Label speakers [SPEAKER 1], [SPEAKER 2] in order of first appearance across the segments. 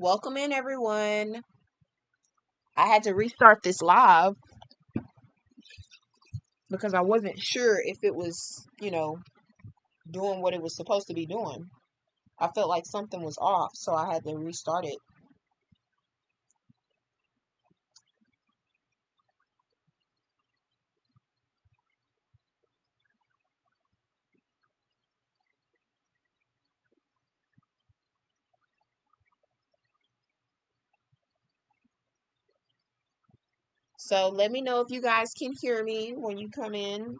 [SPEAKER 1] Welcome in, everyone. I had to restart this live because I wasn't sure if it was, doing what it was supposed to be doing. I felt like something was off, so I had to restart it. So let me know if you guys can hear me when you come in.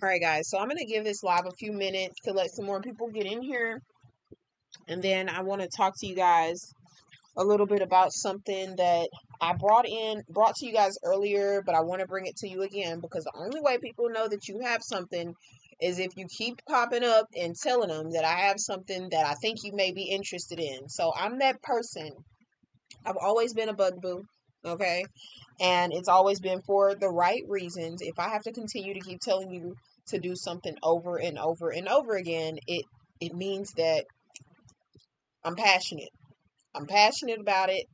[SPEAKER 1] All right, guys. So I'm going to give this live a few minutes to let some more people get in here. And then I want to talk to you guys a little bit about something that I brought to you guys earlier, but I want to bring it to you again because the only way people know that you have something is if you keep popping up and telling them that I have something that I think you may be interested in. So I'm that person. I've always been a bugaboo, okay? And it's always been for the right reasons. If I have to continue to keep telling you to do something over and over and over again, it means that I'm passionate. I'm passionate about it.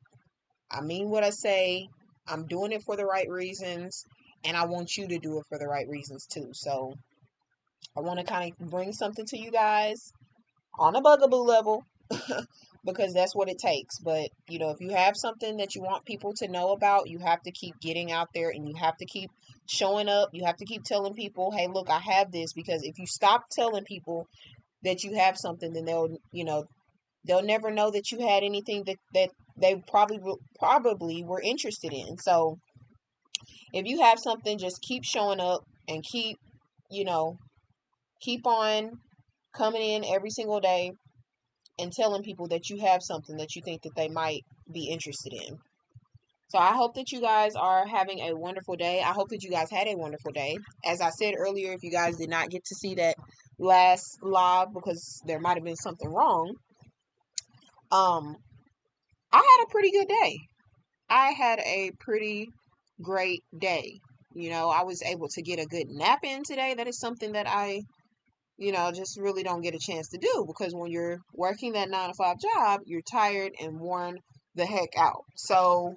[SPEAKER 1] I mean what I say. I'm doing it for the right reasons, and I want you to do it for the right reasons too. So I want to kind of bring something to you guys on a bugaboo level because that's what it takes. But if you have something that you want people to know about, you have to keep getting out there and you have to keep showing up. You have to keep telling people, hey, look, I have this. Because if you stop telling people that you have something, then they'll never know that you had anything that they probably were interested in. So if you have something, just keep showing up and you know keep on coming in every single day and telling people that you have something that you think that they might be interested in. So I hope that you guys are having a wonderful day. I hope that you guys had a wonderful day. As I said earlier, if you guys did not get to see that last live because there might have been something wrong, um I had a pretty good day. I had a pretty great day. I was able to get a good nap in today. That is something that I, just really don't get a chance to do because when you're working that 9 to 5 job, you're tired and worn the heck out. So,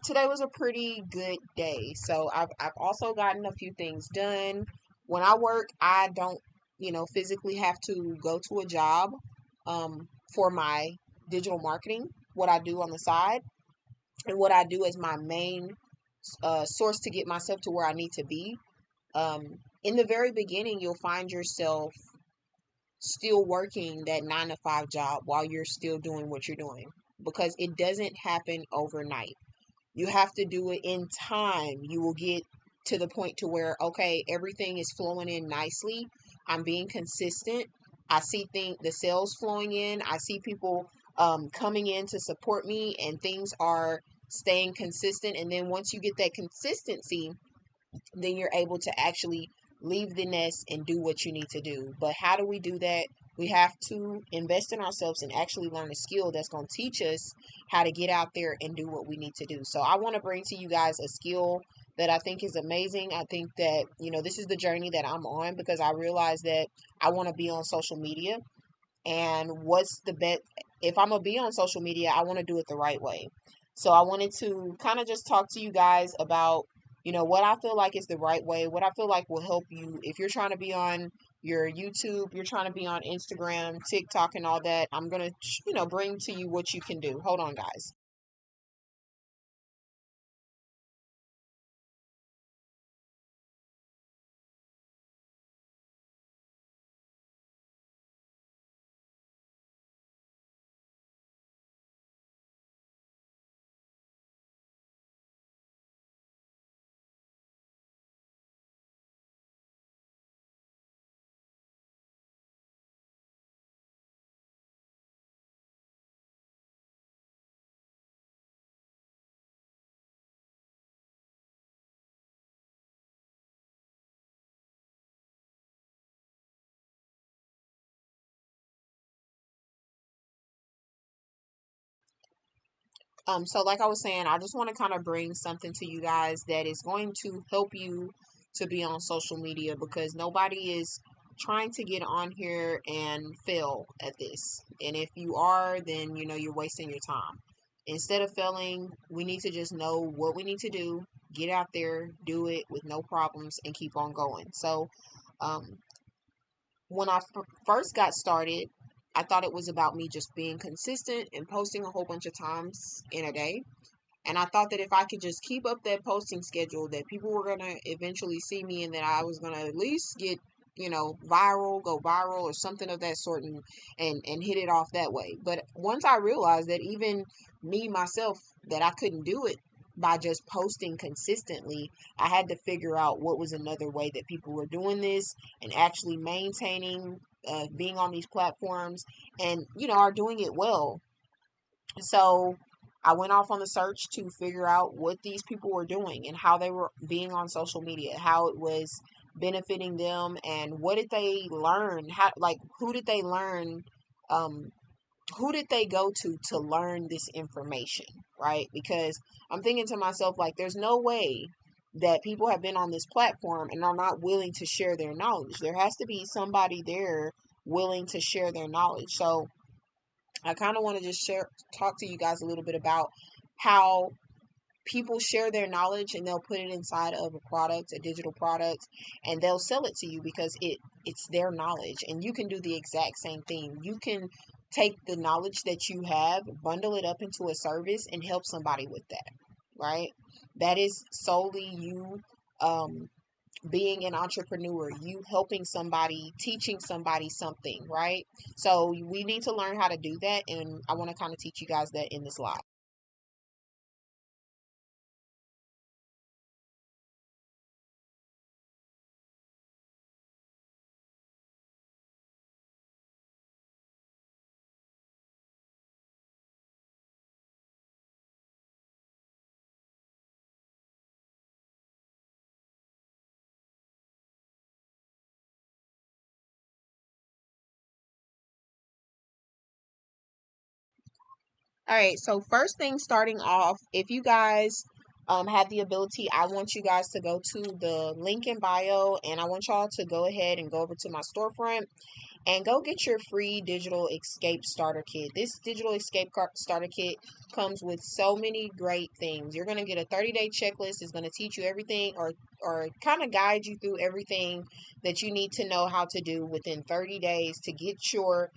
[SPEAKER 1] today was a pretty good day. So I've also gotten a few things done. When I work, I don't, physically have to go to a job, for my digital marketing, what I do on the side and what I do as my main source to get myself to where I need to be. In the very beginning, you'll find yourself still working that 9 to 5 job while you're still doing what you're doing because it doesn't happen overnight. You have to do it in time. You will get to the point to where, okay, everything is flowing in nicely. I'm being consistent. I see the sales flowing in. I see people coming in to support me and things are staying consistent. And then once you get that consistency, then you're able to actually leave the nest and do what you need to do. But how do we do that? We have to invest in ourselves and actually learn a skill that's going to teach us how to get out there and do what we need to do. So I want to bring to you guys a skill that I think is amazing. I think that, this is the journey that I'm on because I realize that I want to be on social media. And what's the best? If I'm going to be on social media, I want to do it the right way. So I wanted to kind of just talk to you guys about what I feel like is the right way, what I feel like will help you if you're trying to be on your YouTube, you're trying to be on Instagram, TikTok, and all that. I'm going to, bring to you what you can do. Hold on, guys. So like I was saying, I just want to kind of bring something to you guys that is going to help you to be on social media, because nobody is trying to get on here and fail at this. And if you are, then you're wasting your time. Instead of failing, we need to just know what we need to do, get out there, do it with no problems, and keep on going. So, um, when I first got started, I thought it was about me just being consistent and posting a whole bunch of times in a day. And I thought that if I could just keep up that posting schedule, that people were going to eventually see me, and that I was going to at least get, viral, go viral or something of that sort, and hit it off that way. But once I realized that even me, myself, that I couldn't do it by just posting consistently, I had to figure out what was another way that people were doing this and actually maintaining, being on these platforms, and, are doing it well. So I went off on the search to figure out what these people were doing and how they were being on social media, how it was benefiting them, and what did they learn? How, like, who did they learn? Um, who did they go to learn this information, right? Because I'm thinking to myself, like, there's no way that people have been on this platform and are not willing to share their knowledge. There has to be somebody there willing to share their knowledge. So I kind of want to just talk to you guys a little bit about how people share their knowledge, and they'll put it inside of a product, a digital product, and they'll sell it to you because it's their knowledge. And you can do the exact same thing. You can take the knowledge that you have, bundle it up into a service, and help somebody with that, right? That is solely you, being an entrepreneur, you helping somebody, teaching somebody something, right? So we need to learn how to do that, and I want to kind of teach you guys that in this live. All right, so first thing starting off, if you guys have the ability, I want you guys to go to the link in bio, and I want y'all to go ahead and go over to my storefront and go get your free digital escape starter kit. This digital escape starter kit comes with so many great things. You're going to get a 30-day checklist. It's going to teach you everything, or kind of guide you through everything that you need to know how to do within 30 days to get your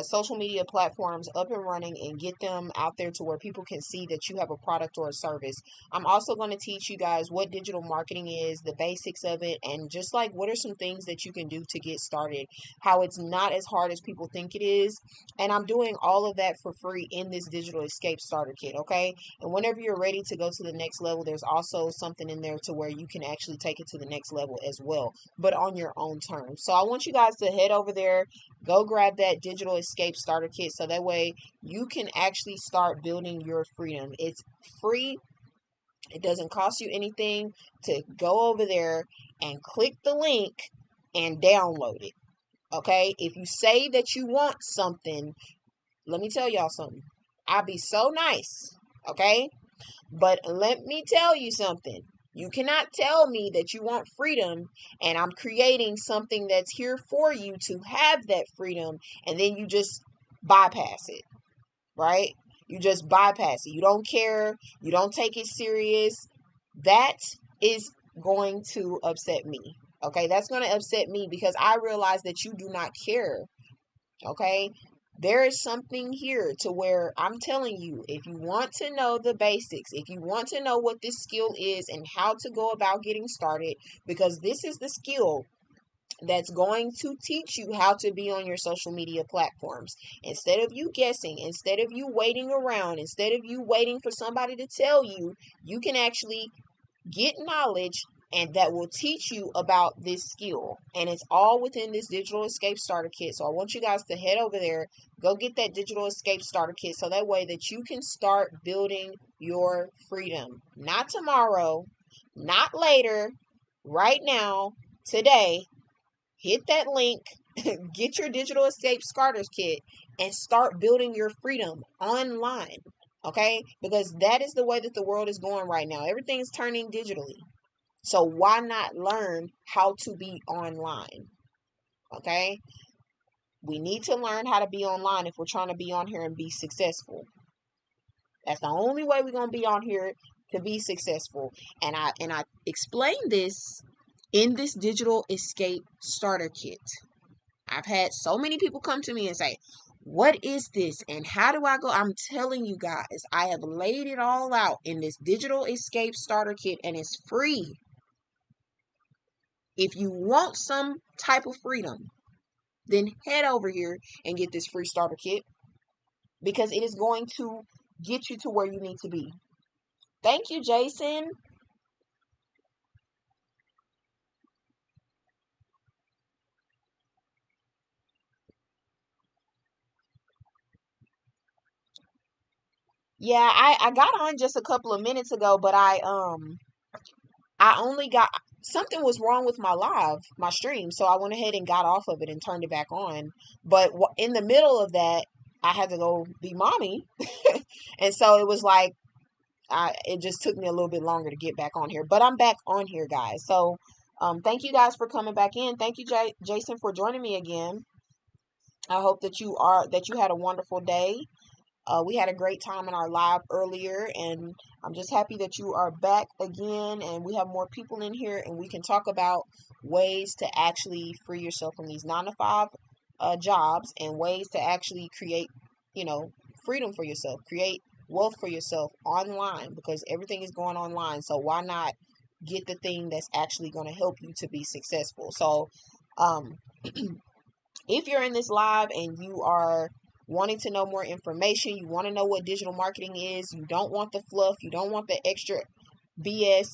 [SPEAKER 1] social media platforms up and running and get them out there to where people can see that you have a product or a service. I'm also going to teach you guys what digital marketing is, the basics of it, and just like what are some things that you can do to get started, how it's not as hard as people think it is. And I'm doing all of that for free in this digital escape starter kit, okay? And whenever you're ready to go to the next level, there's also something in there to where you can actually take it to the next level as well, but on your own terms. So I want you guys to head over there, go grab that digital escape starter kit, so that way you can actually start building your freedom. It's free. It doesn't cost you anything to go over there and click the link and download it. Okay, if you say that you want something, let me tell y'all something. I'll be so nice. Okay, but let me tell you something. You cannot tell me that you want freedom, and I'm creating something that's here for you to have that freedom, and then you just bypass it, right? You just bypass it. You don't care. You don't take it serious. That is going to upset me. Okay, that's going to upset me because I realize that you do not care. Okay, there is something here to where I'm telling you, if you want to know the basics, if you want to know what this skill is and how to go about getting started, because this is the skill that's going to teach you how to be on your social media platforms. Instead of you guessing, instead of you waiting around, instead of you waiting for somebody to tell you, you can actually get knowledge and that will teach you about this skill. And it's all within this digital escape starter kit. So I want you guys to head over there, go get that digital escape starter kit, so that way that you can start building your freedom. Not tomorrow, not later, right now, today. Hit that link, get your digital escape starters kit, and start building your freedom online. Okay? Because that is the way that the world is going right now. Everything's turning digitally. So why not learn how to be online? Okay? We need to learn how to be online if we're trying to be on here and be successful. That's the only way we're going to be on here to be successful. And I explained this in this digital escape starter kit. I've had so many people come to me and say, "What is this and how do I go?" I'm telling you guys, I have laid it all out in this digital escape starter kit, and it's free. If you want some type of freedom, then head over here and get this free starter kit, because it is going to get you to where you need to be. Thank you, Jason. Yeah, I got on just a couple of minutes ago, but I only got, something was wrong with my stream, so I went ahead and got off of it and turned it back on. But in the middle of that, I had to go be mommy, and so it was like it just took me a little bit longer to get back on here. But I'm back on here, guys. So thank you guys for coming back in. Thank you, Jason, for joining me again. I hope that you had a wonderful day. We had a great time in our live earlier, and I'm just happy that you are back again and we have more people in here and we can talk about ways to actually free yourself from these 9 to 5 jobs, and ways to actually create, you know, freedom for yourself, create wealth for yourself online, because everything is going online. So why not get the thing that's actually going to help you to be successful? So, um, if you're in this live and you are wanting to know more information, you want to know what digital marketing is, you don't want the fluff, you don't want the extra BS,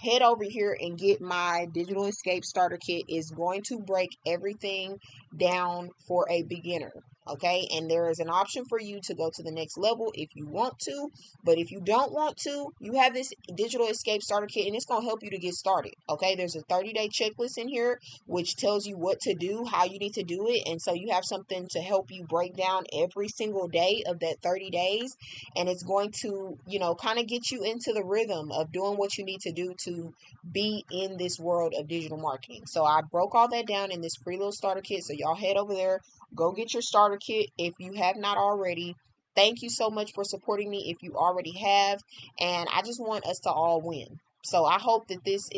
[SPEAKER 1] head over here and get my digital escape starter kit. Is going to break everything down for a beginner. Okay, and there is an option for you to go to the next level if you want to, but if you don't want to, you have this digital escape starter kit and it's going to help you to get started. Okay, there's a 30-day checklist in here which tells you what to do, how you need to do it, and so you have something to help you break down every single day of that 30 days, and it's going to, kind of get you into the rhythm of doing what you need to do to be in this world of digital marketing. So I broke all that down in this free little starter kit. So y'all head over there, go get your starter kit if you have not already. Thank you so much for supporting me if you already have. And I just want us to all win. So I hope that this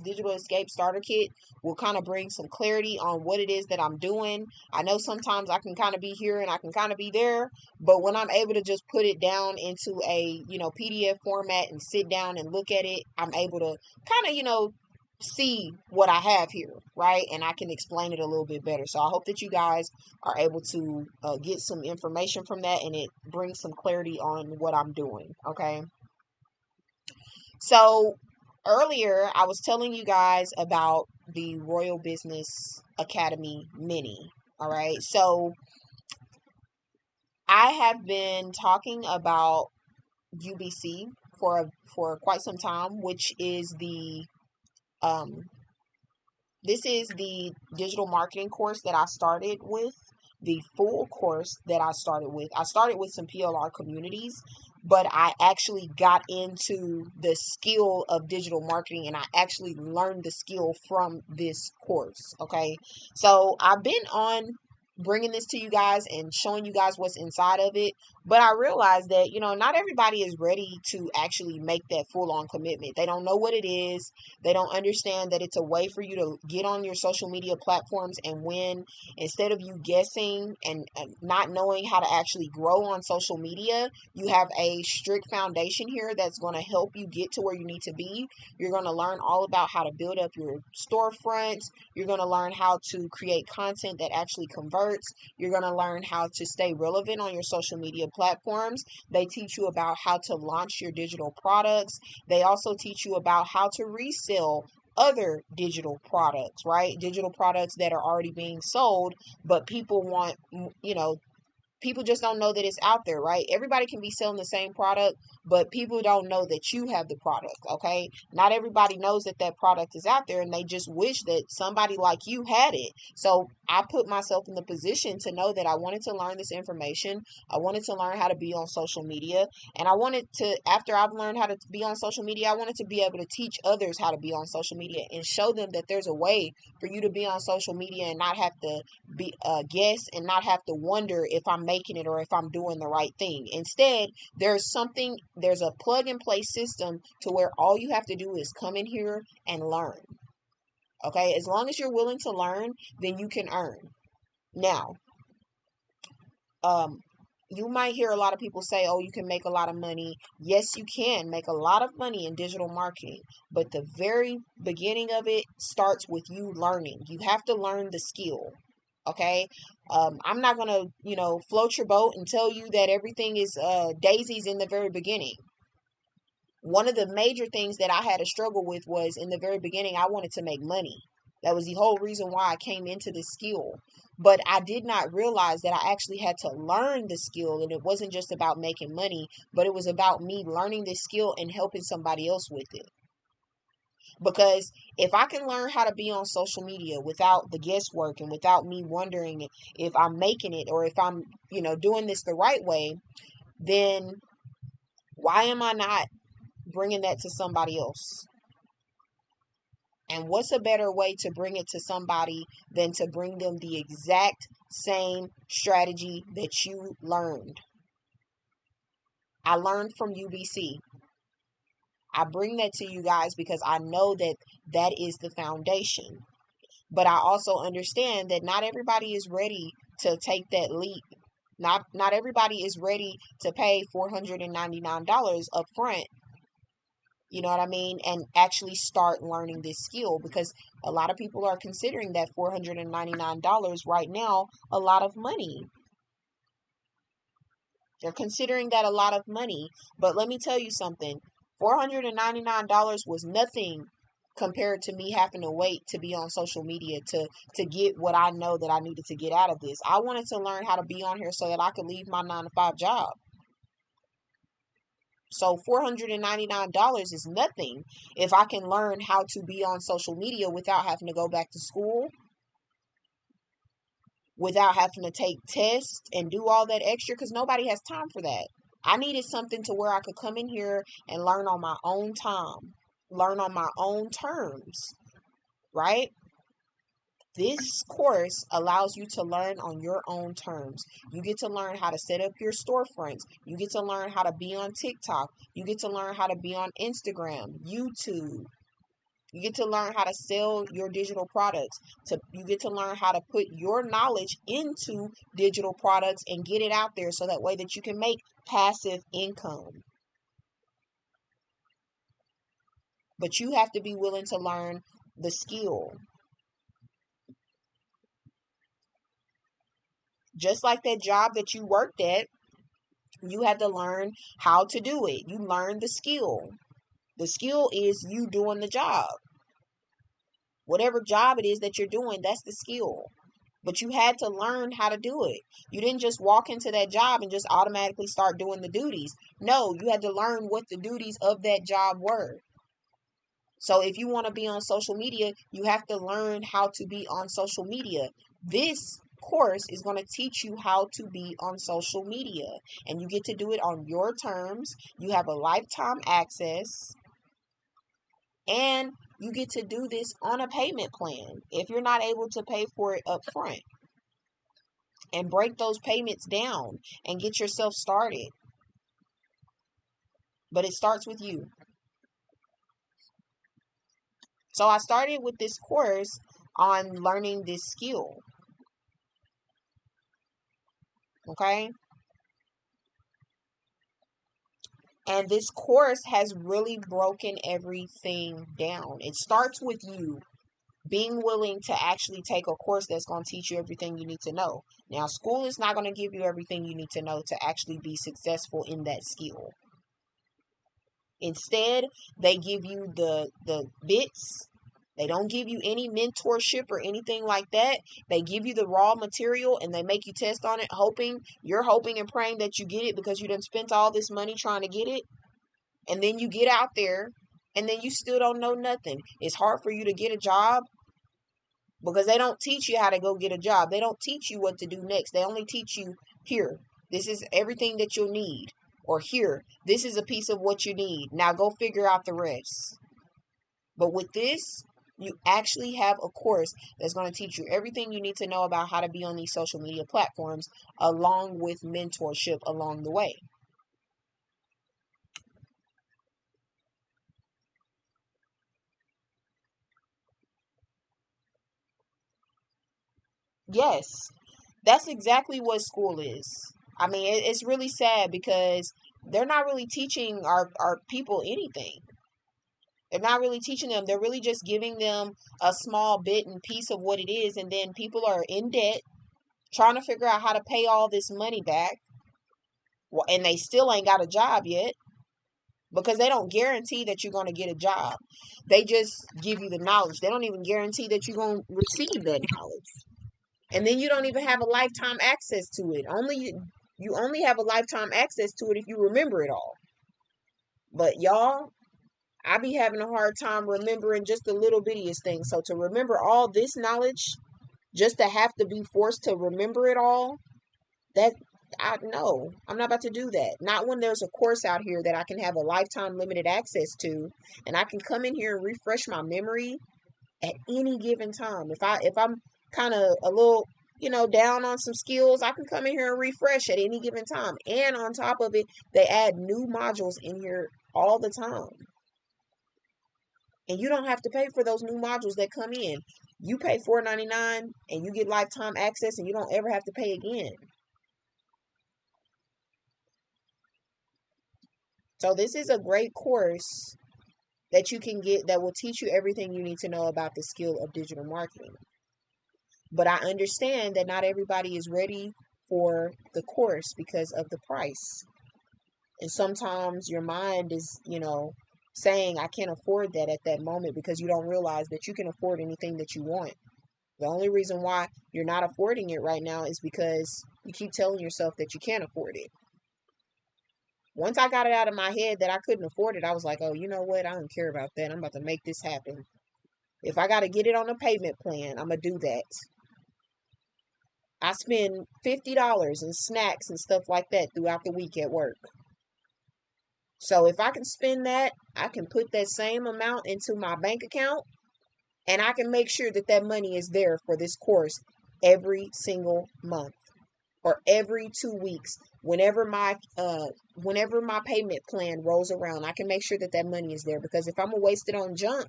[SPEAKER 1] digital escape starter kit will kind of bring some clarity on what it is that I'm doing. I know sometimes I can kind of be here and I can kind of be there, but when I'm able to just put it down into a, PDF format and sit down and look at it, I'm able to kind of, see what I have here, right? And I can explain it a little bit better. So I hope that you guys are able to get some information from that and it brings some clarity on what I'm doing, okay? So earlier I was telling you guys about the Royal Business Academy Mini, all right? So I have been talking about UBC for quite some time, which is the um this is the digital marketing course that I started with, the full course that I started with. I started with some PLR communities, but I actually got into the skill of digital marketing and I actually learned the skill from this course. Okay. So I've been on bringing this to you guys and showing you guys what's inside of it. But I realized that, not everybody is ready to actually make that full on commitment. They don't know what it is. They don't understand that it's a way for you to get on your social media platforms and win. Instead of you guessing and not knowing how to actually grow on social media, you have a strict foundation here that's going to help you get to where you need to be. You're going to learn all about how to build up your storefronts. You're going to learn how to create content that actually converts. You're going to learn how to stay relevant on your social media platforms. They teach you about how to launch your digital products. They also teach you about how to resell other digital products, right? Digital products that are already being sold, but people want, people just don't know that it's out there, right? Everybody can be selling the same product, but people don't know that you have the product, okay? Not everybody knows that that product is out there and they just wish that somebody like you had it. So I put myself in the position to know that I wanted to learn this information. I wanted to learn how to be on social media. And I wanted to, after I've learned how to be on social media, I wanted to be able to teach others how to be on social media and show them that there's a way for you to be on social media and not have to be guess and not have to wonder if I'm making it or if I'm doing the right thing. Instead, there's a plug and play system to where all you have to do is come in here and learn. Okay, as long as you're willing to learn, then you can earn. Now, um, you might hear a lot of people say, oh, you can make a lot of money. Yes, you can make a lot of money in digital marketing, but the very beginning of it starts with you learning. You have to learn the skill. Okay, I'm not gonna, float your boat and tell you that everything is daisies in the very beginning. One of the major things that I had to struggle with was in the very beginning, I wanted to make money. That was the whole reason why I came into this skill. But I did not realize that I actually had to learn the skill. And it wasn't just about making money, but it was about me learning this skill and helping somebody else with it. Because if I can learn how to be on social media without the guesswork and without me wondering if I'm making it or if I'm, doing this the right way, then why am I not bringing that to somebody else? And what's a better way to bring it to somebody than to bring them the exact same strategy that you learned? I learned from UBC. I bring that to you guys because I know that that is the foundation. But I also understand that not everybody is ready to take that leap. Not everybody is ready to pay $499 up front. You know what I mean? And actually start learning this skill, because a lot of people are considering that $499 right now a lot of money. They're considering that a lot of money. But let me tell you something. $499 was nothing compared to me having to wait to be on social media to get what I know that I needed to get out of this. I wanted to learn how to be on here so that I could leave my 9-to-5 job. So $499 is nothing if I can learn how to be on social media without having to go back to school, without having to take tests and do all that extra, because nobody has time for that. I needed something to where I could come in here and learn on my own time, learn on my own terms, right? This course allows you to learn on your own terms. You get to learn how to set up your storefronts. You get to learn how to be on TikTok. You get to learn how to be on Instagram, YouTube. You get to learn how to sell your digital products. You get to learn how to put your knowledge into digital products and get it out there so that way that you can make passive income. But you have to be willing to learn the skill. Just like that job that you worked at, you had to learn how to do it. You learn the skill. The skill is you doing the job. Whatever job it is that you're doing, that's the skill. But you had to learn how to do it. You didn't just walk into that job and just automatically start doing the duties. No, you had to learn what the duties of that job were. So if you want to be on social media, you have to learn how to be on social media. This course is going to teach you how to be on social media, and you get to do it on your terms. You have a lifetime access, and you get to do this on a payment plan if you're not able to pay for it up front, and break those payments down and get yourself started. But it starts with you. So I started with this course on learning this skill. Okay? And this course has really broken everything down. It starts with you being willing to actually take a course that's going to teach you everything you need to know. Now, school is not going to give you everything you need to know to actually be successful in that skill. Instead, they give you the bits. They don't give you any mentorship or anything like that. They give you the raw material and they make you test on it, you're hoping and praying that you get it because you done spent all this money trying to get it. And then you get out there and then you still don't know nothing. It's hard for you to get a job. because they don't teach you how to go get a job. They don't teach you what to do next. They only teach you, here, this is everything that you'll need. Or here, this is a piece of what you need. Now go figure out the rest. But with this, you actually have a course that's going to teach you everything you need to know about how to be on these social media platforms, along with mentorship along the way. Yes, that's exactly what school is. I mean, it's really sad because they're not really teaching our people anything. They're not really teaching them. They're really just giving them a small bit and piece of what it is. And then people are in debt, trying to figure out how to pay all this money back. And they still ain't got a job yet, because they don't guarantee that you're going to get a job. They just give you the knowledge. They don't even guarantee that you're going to receive that knowledge. And then you don't even have a lifetime access to it. You only have a lifetime access to it if you remember it all. But y'all, I be having a hard time remembering just the little bittiest things. So to remember all this knowledge, just to have to be forced to remember it all, that I no, I'm not about to do that. Not when there's a course out here that I can have a lifetime limited access to, and I can come in here and refresh my memory at any given time. If I'm kind of a little, down on some skills, I can come in here and refresh at any given time. And on top of it, they add new modules in here all the time. And you don't have to pay for those new modules that come in. You pay $4.99 and you get lifetime access, and you don't ever have to pay again. So this is a great course that you can get that will teach you everything you need to know about the skill of digital marketing. But I understand that not everybody is ready for the course because of the price. And sometimes your mind is, saying, I can't afford that at that moment, because you don't realize that you can afford anything that you want. The only reason why you're not affording it right now is because you keep telling yourself that you can't afford it. Once I got it out of my head that I couldn't afford it, I was like, oh, you know what? I don't care about that. I'm about to make this happen. If I got to get it on a payment plan, I'm going to do that. I spend $50 in snacks and stuff like that throughout the week at work. So if I can spend that, I can put that same amount into my bank account, and I can make sure that that money is there for this course every single month or every 2 weeks. Whenever my payment plan rolls around, I can make sure that that money is there, because if I'm gonna waste it on junk,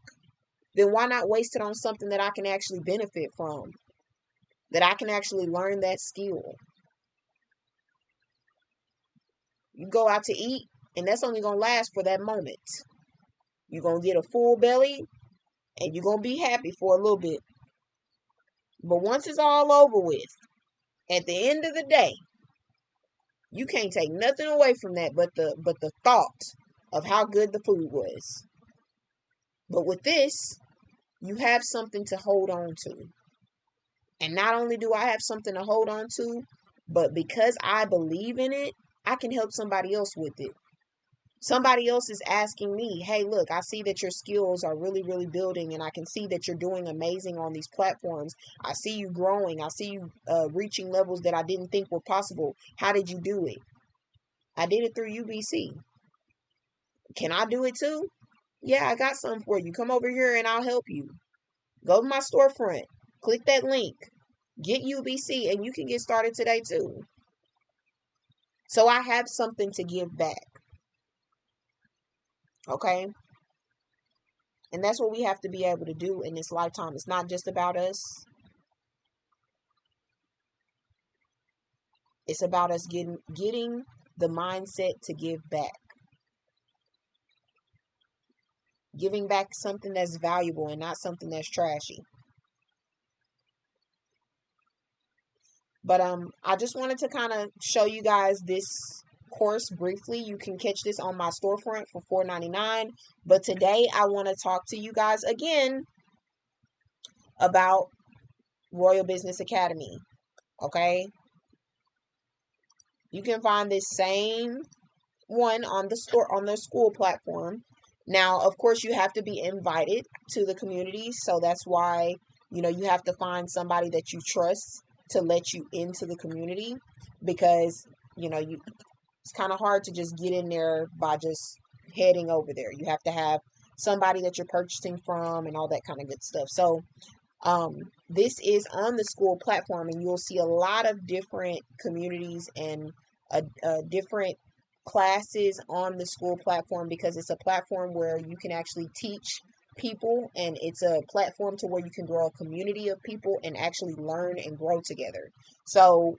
[SPEAKER 1] then why not waste it on something that I can actually benefit from, that I can actually learn that skill. You go out to eat, and that's only gonna last for that moment. You're gonna get a full belly, and you're gonna be happy for a little bit. But once it's all over with, at the end of the day, you can't take nothing away from that but the thought of how good the food was. But with this, you have something to hold on to. And not only do I have something to hold on to, but because I believe in it, I can help somebody else with it. Somebody else is asking me, hey, look, I see that your skills are really, really building, and I can see that you're doing amazing on these platforms. I see you growing. I see you reaching levels that I didn't think were possible. How did you do it? I did it through UBC. Can I do it too? Yeah, I got something for you. Come over here and I'll help you. Go to my storefront. Click that link. Get UBC, and you can get started today too. So I have something to give back. Okay? And that's what we have to be able to do in this lifetime. It's not just about us. It's about us getting the mindset to give back. Giving back something that's valuable and not something that's trashy. But I just wanted to kind of show you guys this course briefly. You can catch this on my storefront for $4.99. But today I want to talk to you guys again about Royal Business Academy. Okay? You can find this same one on the school platform. Now, of course, you have to be invited to the community, so that's why you have to find somebody that you trust to let you into the community, because it's kind of hard to just get in there by just heading over there. You have to have somebody that you're purchasing from and all that kind of good stuff. So this is on the school platform, and you'll see a lot of different communities and different classes on the school platform, because it's a platform where you can actually teach people, and it's a platform to where you can grow a community of people and actually learn and grow together. So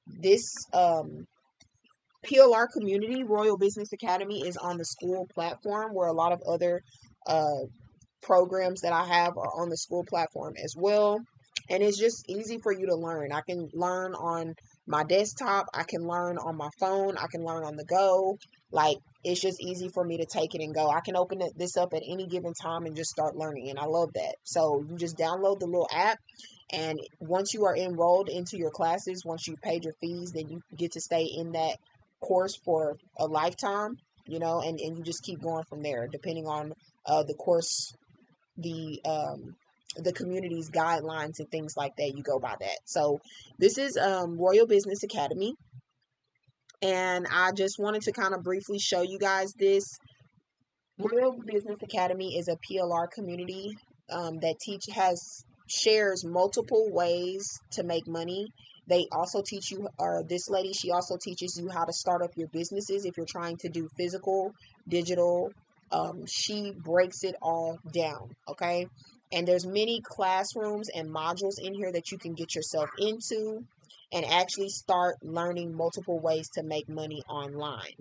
[SPEAKER 1] this PLR community, Royal Business Academy, is on the school platform, where a lot of other uh, programs that I have are on the school platform as well. And it's just easy for you to learn. I can learn on my desktop, I can learn on my phone, I can learn on the go. Like, it's just easy for me to take it and go. I can open this up at any given time and just start learning, and I love that. So you just download the little app, and once you are enrolled into your classes, once you paid your fees, then you get to stay in that course for a lifetime, and you just keep going from there, depending on the course, the community's guidelines and things like that. You go by that. So this is Royal Business Academy, and I just wanted to kind of briefly show you guys this. Royal Business Academy is a PLR community that shares multiple ways to make money. They also teach you, or this lady, she also teaches you how to start up your businesses if you're trying to do physical, digital. She breaks it all down, okay? And there's many classrooms and modules in here that you can get yourself into and actually start learning multiple ways to make money online.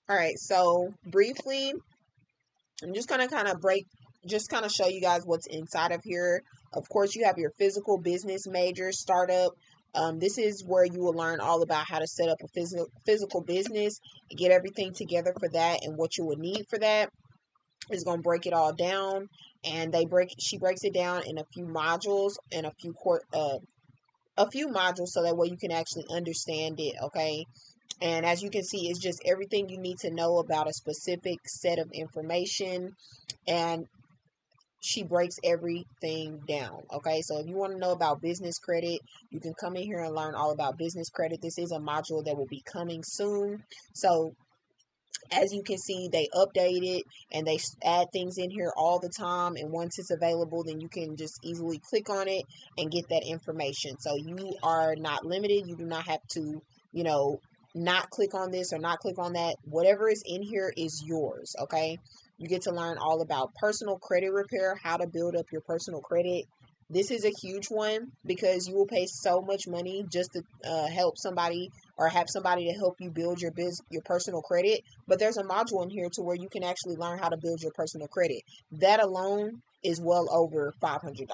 [SPEAKER 1] All right, so briefly, I'm just going to just kind of show you guys what's inside of here. Of course, you have your physical business major startup. This is where you will learn all about how to set up a physical business, get everything together for that, and what you will need for that. Is going to break it all down, and she breaks it down in a few modules and a few modules, so that way you can actually understand it, okay? And as you can see, it's just everything you need to know about a specific set of information, and she breaks everything down, okay? So if you want to know about business credit, you can come in here and learn all about business credit. This is a module that will be coming soon. So as you can see, they update it and they add things in here all the time. And once it's available, then you can just easily click on it and get that information. So you are not limited. You do not have to, not click on this or not click on that. Whatever is in here is yours, okay? You get to learn all about personal credit repair, how to build up your personal credit. This is a huge one, because you will pay so much money just to help somebody, or have somebody to help you build your personal credit. But there's a module in here to where you can actually learn how to build your personal credit. That alone is well over $500.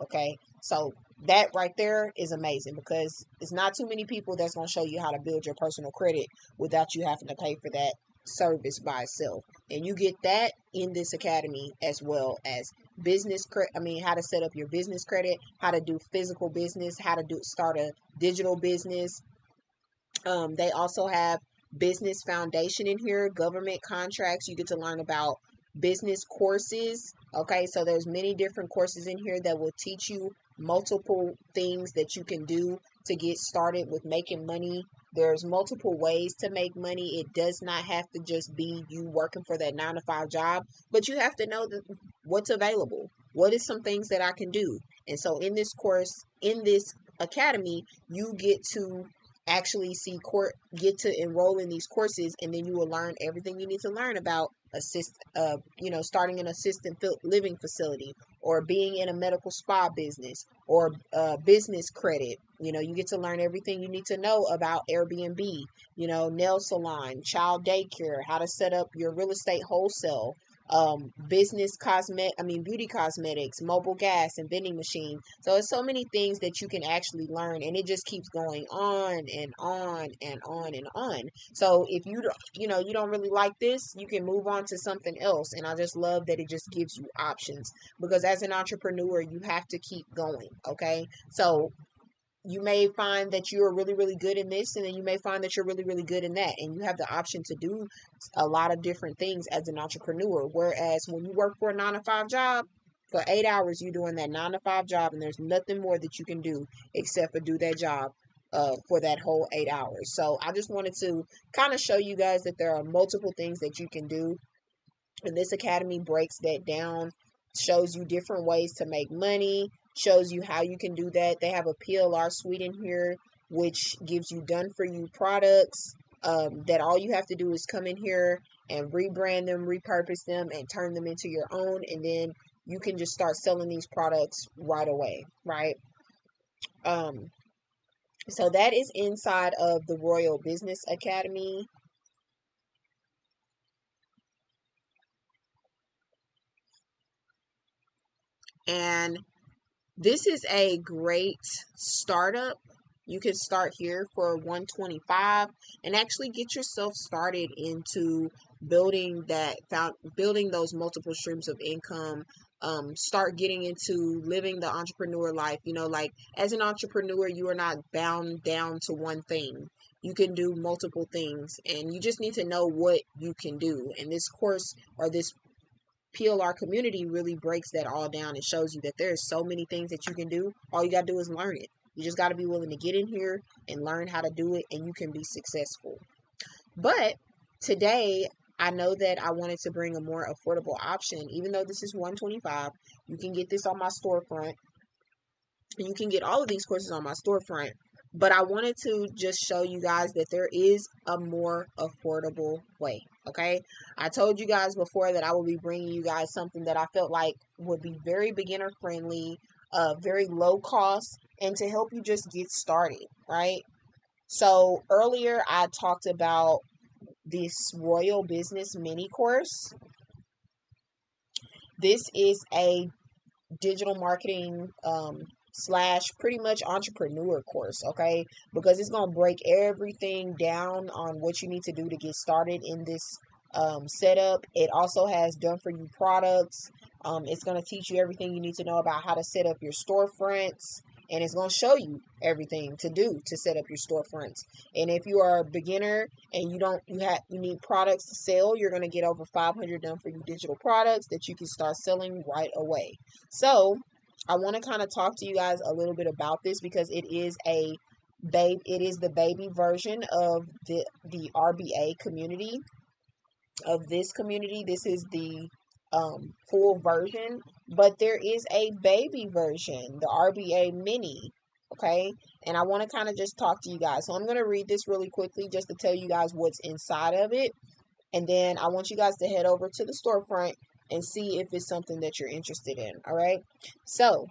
[SPEAKER 1] Okay, so that right there is amazing, because it's not too many people that's going to show you how to build your personal credit without you having to pay for that service by itself. And you get that in this academy, as well as how to set up your business credit, how to do physical business, how to start a digital business. They also have business foundation in here, government contracts. You get to learn about business courses. Okay, so there's many different courses in here that will teach you multiple things that you can do to get started with making money. There's multiple ways to make money. It does not have to just be you working for that 9 to 5 job, but you have to know what's available. What is some things that I can do? And so in this academy, you get to actually get to enroll in these courses, and then you will learn everything you need to learn about starting an assisted living facility, or being in a medical spa business, or business credit. You get to learn everything you need to know about Airbnb, nail salon, child daycare, how to set up your real estate wholesale, beauty cosmetics, mobile gas and vending machine. So it's so many things that you can actually learn, and it just keeps going on and on and on and on. So if you don't really like this, you can move on to something else. And I just love that it just gives you options, because as an entrepreneur, you have to keep going. Okay. So you may find that you're really, really good in this, and then you may find that you're really, really good in that. And you have the option to do a lot of different things as an entrepreneur. Whereas when you work for a 9 to 5 job, for 8 hours, you're doing that 9 to 5 job, and there's nothing more that you can do except for do that job for that whole 8 hours. So I just wanted to kind of show you guys that there are multiple things that you can do. And this academy breaks that down, shows you different ways to make money, shows you how you can do that. They have a PLR suite in here, which gives you done for you products that all you have to do is come in here and rebrand them, repurpose them, and turn them into your own. And then you can just start selling these products right away, right? Um, so that is inside of the Royal Business Academy. And this is a great startup. You can start here for $125 and actually get yourself started into building those multiple streams of income. Start getting into living the entrepreneur life. Like as an entrepreneur, you are not bound down to one thing. You can do multiple things, and you just need to know what you can do. And this course, or this PLR community, really breaks that all down and shows you that there's so many things that you can do. All you got to do is learn it. You just got to be willing to get in here and learn how to do it, and you can be successful. But today, I know that I wanted to bring a more affordable option. Even though this is $125, you can get this on my storefront, and you can get all of these courses on my storefront. But I wanted to just show you guys that there is a more affordable way. Okay. I told you guys before that I will be bringing you guys something that I felt like would be very beginner friendly, very low cost, and to help you just get started. Right. So earlier I talked about this Royal Business mini course. This is a digital marketing slash pretty much entrepreneur course, okay? Because it's going to break everything down on what you need to do to get started in this setup. It also has done for you products. It's going to teach you everything you need to know about how to set up your storefronts, and it's going to show you everything to do to set up your storefronts. And if you are a beginner and you need products to sell, you're going to get over 500 done for you digital products that you can start selling right away. So I want to kind of talk to you guys a little bit about this, because it is the baby version of the RBA community. Of this community, this is the full version, but there is a baby version, the RBA mini. Okay, and I want to kind of just talk to you guys. So I'm going to read this really quickly just to tell you guys what's inside of it, and then I want you guys to head over to the storefront and see if it's something that you're interested in. All right, so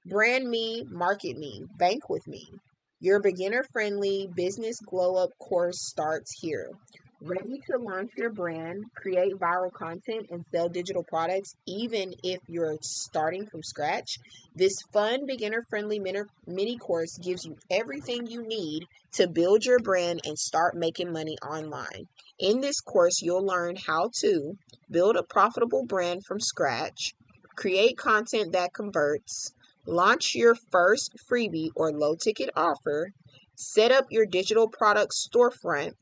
[SPEAKER 1] brand me, market me, bank with me. Your beginner-friendly business glow-up course starts here. Ready to launch your brand, create viral content, and sell digital products even if you're starting from scratch? This fun, beginner-friendly mini course gives you everything you need to build your brand and start making money online. In this course, you'll learn how to build a profitable brand from scratch, create content that converts, launch your first freebie or low ticket offer, set up your digital product storefront,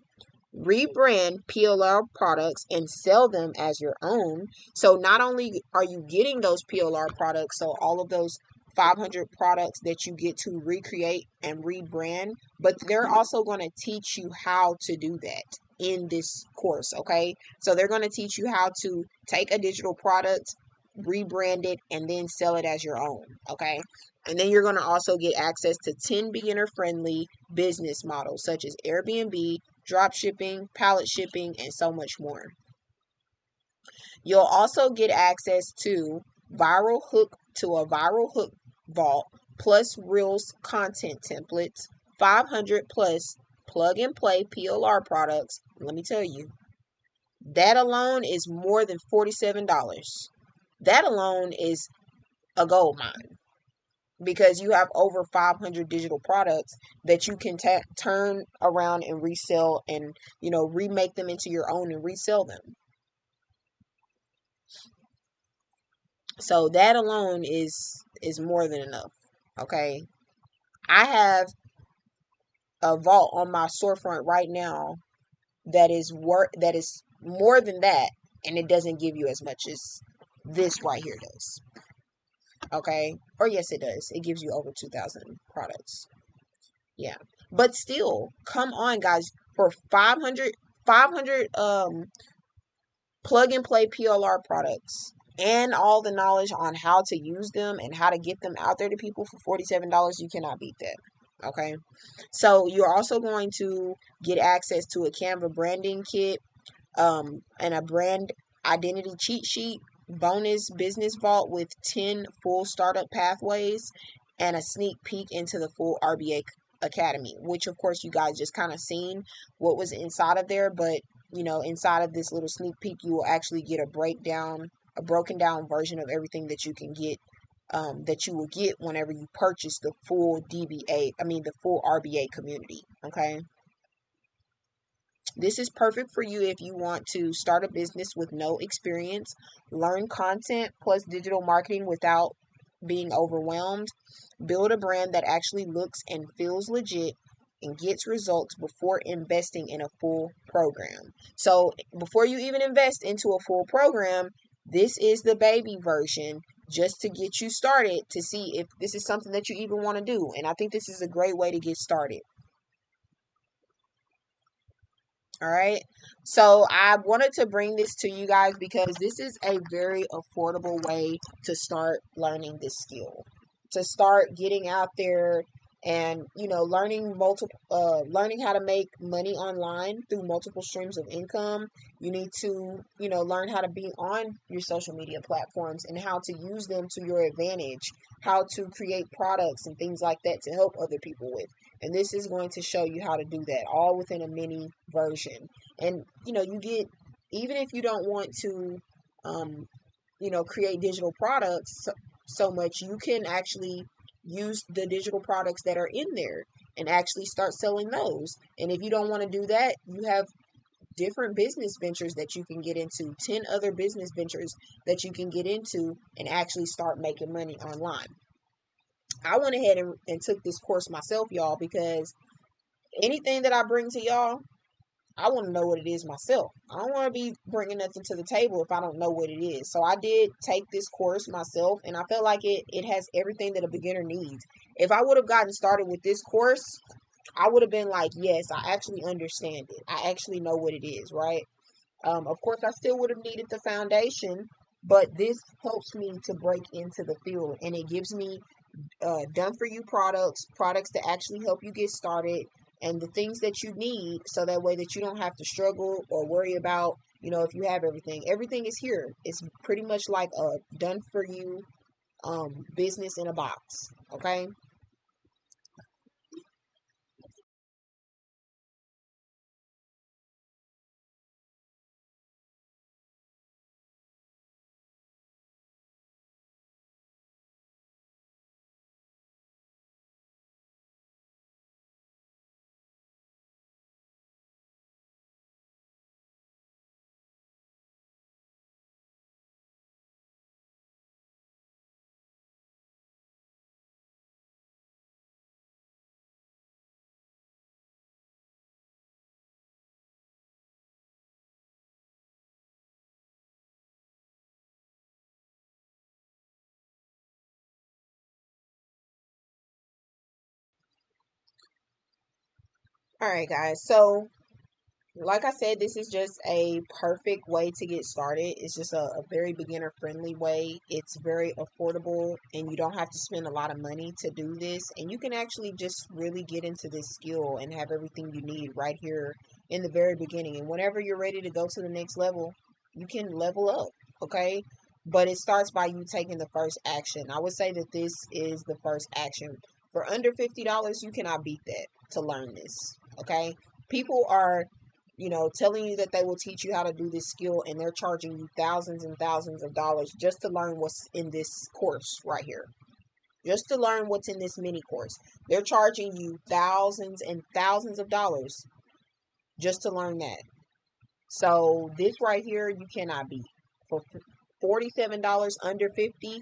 [SPEAKER 1] rebrand PLR products and sell them as your own. So not only are you getting those PLR products, so all of those 500 products that you get to recreate and rebrand, but they're also going to teach you how to do that in this course. Okay, so they're going to teach you how to take a digital product, rebrand it, and then sell it as your own. Okay, and then you're going to also get access to 10 beginner friendly business models such as Airbnb, drop shipping, pallet shipping, and so much more. You'll also get access to a viral hook vault, plus Reels content templates, 500 plus plug and play PLR products. Let me tell you, That alone is more than $47. That alone is a gold mine, because you have over 500 digital products that you can turn around and resell, and remake them into your own and resell them. So that alone is more than enough. Okay, I have a vault on my storefront right now that is more than that, and it doesn't give you as much as this right here does. Okay, or yes, it does. It gives you over 2,000 products. Yeah, but still, come on, guys, for 500 plug and play PLR products and all the knowledge on how to use them and how to get them out there to people for $47, you cannot beat that. Okay, so you're also going to get access to a Canva branding kit, and a brand identity cheat sheet, bonus business vault with 10 full startup pathways, and a sneak peek into the full RBA Academy, which of course you guys just kind of seen what was inside of there. But inside of this little sneak peek, you will actually get a broken down version of everything that you can get, that you will get whenever you purchase the full the full RBA community. Okay. This is perfect for you if you want to start a business with no experience, learn content plus digital marketing without being overwhelmed, build a brand that actually looks and feels legit, and gets results before investing in a full program. So, before you even invest into a full program, this is the baby version, just to get you started, to see if this is something that you even want to do. And I think this is a great way to get started. All right. So I wanted to bring this to you guys because this is a very affordable way to start learning this skill, to start getting out there and learning how to make money online through multiple streams of income. You need to learn how to be on your social media platforms and how to use them to your advantage, how to create products and things like that to help other people with. And this is going to show you how to do that all within a mini version. And you get, even if you don't want to create digital products so much, you can actually use the digital products that are in there and actually start selling those. And if you don't want to do that, you have different business ventures that you can get into, 10 other business ventures that you can get into and actually start making money online. I went ahead and took this course myself, y'all, because anything that I bring to y'all, I want to know what it is myself. I don't want to be bringing nothing to the table if I don't know what it is. So I did take this course myself, and I felt like it has everything that a beginner needs. If I would have gotten started with this course, I would have been like, yes, I actually understand it. I actually know what it is, right? Of course, I still would have needed the foundation, but this helps me to break into the field, and it gives me done for you products to actually help you get started, and the things that you need, so that way that you don't have to struggle or worry about if you have everything is here. It's pretty much like a done for you business in a box. Okay. All right, guys, so like I said, this is just a perfect way to get started. It's just a very beginner friendly way. It's very affordable, and you don't have to spend a lot of money to do this. And you can actually just really get into this skill and have everything you need right here in the very beginning. And whenever you're ready to go to the next level, you can level up, okay? But it starts by you taking the first action. I would say that this is the first action. For under $50, you cannot beat that to learn this, okay? People are telling you that they will teach you how to do this skill, and they're charging you thousands and thousands of dollars just to learn what's in this course right here. Just to learn what's in this mini course. They're charging you thousands and thousands of dollars just to learn that. So this right here, you cannot beat. For $47 under 50,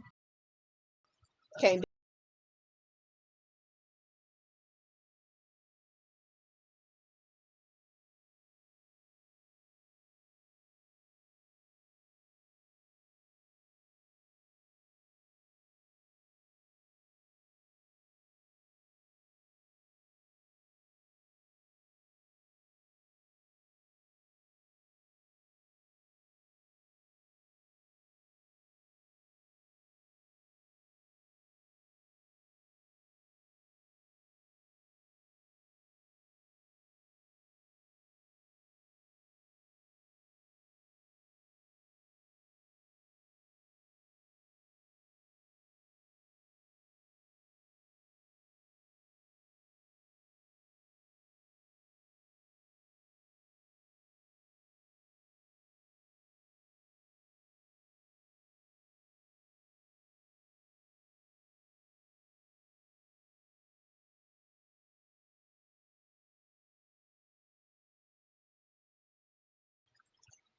[SPEAKER 1] can't.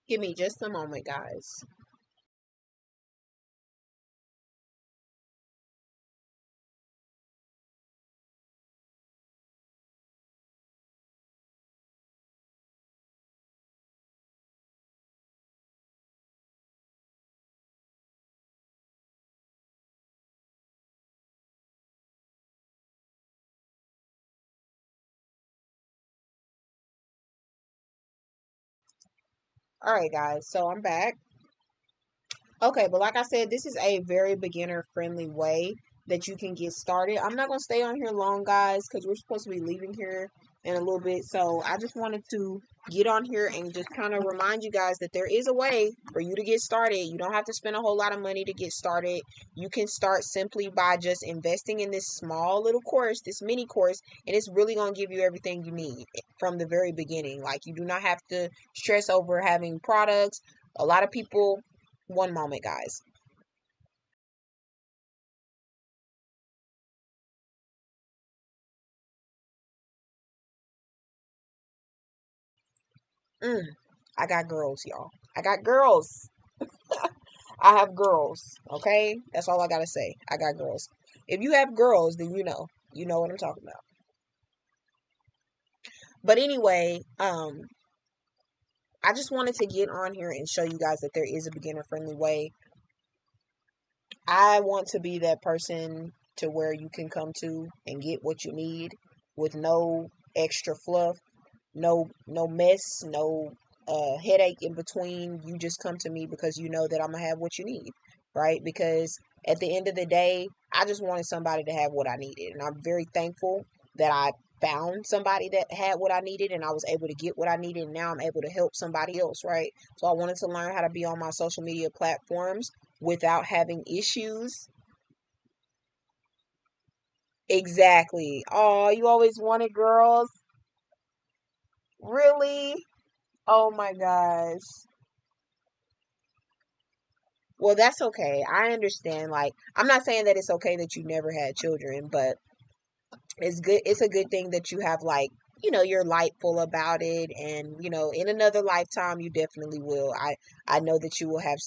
[SPEAKER 1] Give me just a moment, guys. All right, guys. So I'm back. Okay, but like I said, this is a very beginner friendly way that you can get started. I'm not going to stay on here long, guys, because we're supposed to be leaving here in a little bit. So I just wanted to get on here and just kind of remind you guys that there is a way for you to get started. You don't have to spend a whole lot of money to get started. You can start simply by just investing in this small little course, this mini course, and it's really going to give you everything you need from the very beginning. Like, you do not have to stress over having products. A lot of people, one moment, guys. Mm, I got girls, y'all. I got girls. I have girls. Okay, that's all I gotta say. I got girls. If you have girls, then you know what I'm talking about. But anyway, I just wanted to get on here and show you guys that there is a beginner friendly way. I want to be that person to where you can come to and get what you need with no extra fluff, no mess, no headache in between. You just come to me because you know that I'm gonna have what you need, right? Because at the end of the day, I just wanted somebody to have what I needed, and I'm very thankful that I found somebody that had what I needed, and I was able to get what I needed, and now I'm able to help somebody else, right? So I wanted to learn how to be on my social media platforms without having issues. Exactly. Oh, you always wanted girls? Really? Oh my gosh. Well, that's okay. I understand. Like, I'm not saying that it's okay that you never had children, but it's good. It's a good thing that you have, like, you're lightful about it, and in another lifetime, you definitely will. I know that you will have,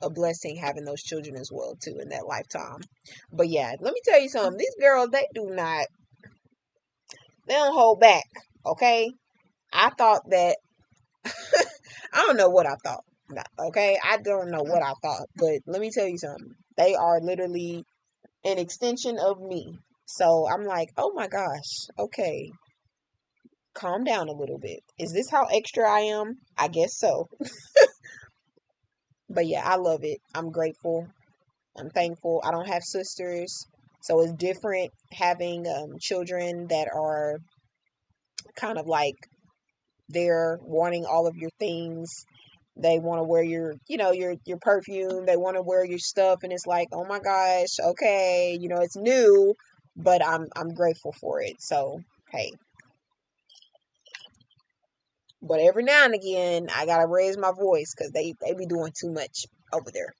[SPEAKER 1] a blessing having those children as well too in that lifetime. But yeah, let me tell you something. These girls, they don't hold back. Okay, I thought that I don't know what I thought. Okay, I don't know what I thought, but let me tell you something. They are literally an extension of me. So I'm like, oh my gosh, okay, calm down a little bit. Is this how extra I am? I guess so. But yeah, I love it. I'm grateful. I'm thankful. I don't have sisters. So it's different having children that are kind of like they're wanting all of your things. They want to wear your perfume. They want to wear your stuff, and it's like, oh my gosh, okay, it's new, but I'm grateful for it. So hey, But every now and again, I gotta raise my voice because they be doing too much over there.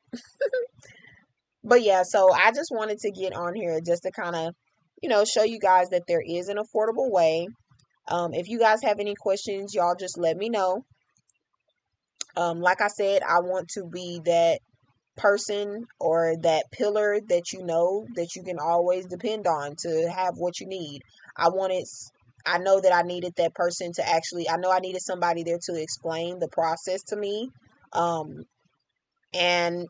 [SPEAKER 1] But yeah, so I just wanted to get on here just to kind of, show you guys that there is an affordable way. If you guys have any questions, y'all just let me know. Like I said, I want to be that person or that pillar that that you can always depend on to have what you need. I wanted I know that I needed that person to actually I know I needed somebody there to explain the process to me. And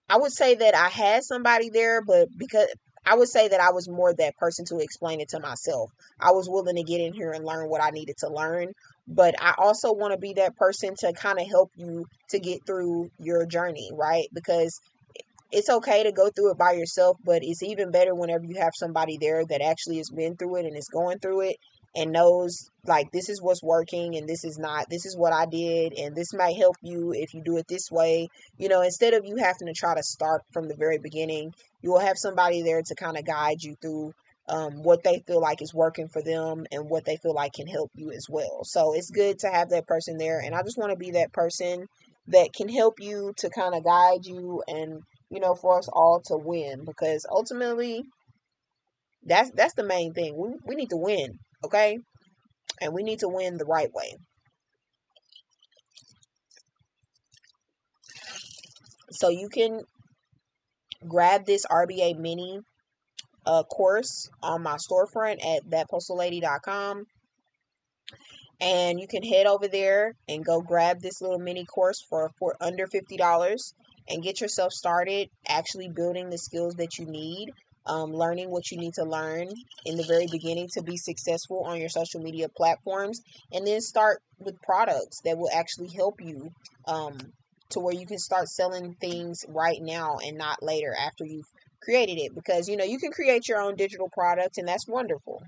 [SPEAKER 1] I would say that I had somebody there, but because I would say that I was more that person to explain it to myself. I was willing to get in here and learn what I needed to learn, but I also want to be that person to kind of help you to get through your journey, right? Because it's okay to go through it by yourself, but it's even better whenever you have somebody there that actually has been through it and is going through it and knows like this is what's working and this is not, this is what I did and this might help you if you do it this way. Instead of you having to try to start from the very beginning, you will have somebody there to kind of guide you through what they feel like is working for them and what they feel like can help you as well. So it's good to have that person there. And I just want to be that person that can help you to kind of guide you and for us all to win because ultimately that's the main thing. We need to win, okay? And we need to win the right way. So you can grab this RBA mini course on my storefront at thatpostalady.com. And you can head over there and go grab this little mini course for under $50 and get yourself started actually building the skills that you need, learning what you need to learn in the very beginning to be successful on your social media platforms, and then start with products that will actually help you to where you can start selling things right now and not later after you've created it. Because, you can create your own digital product and that's wonderful.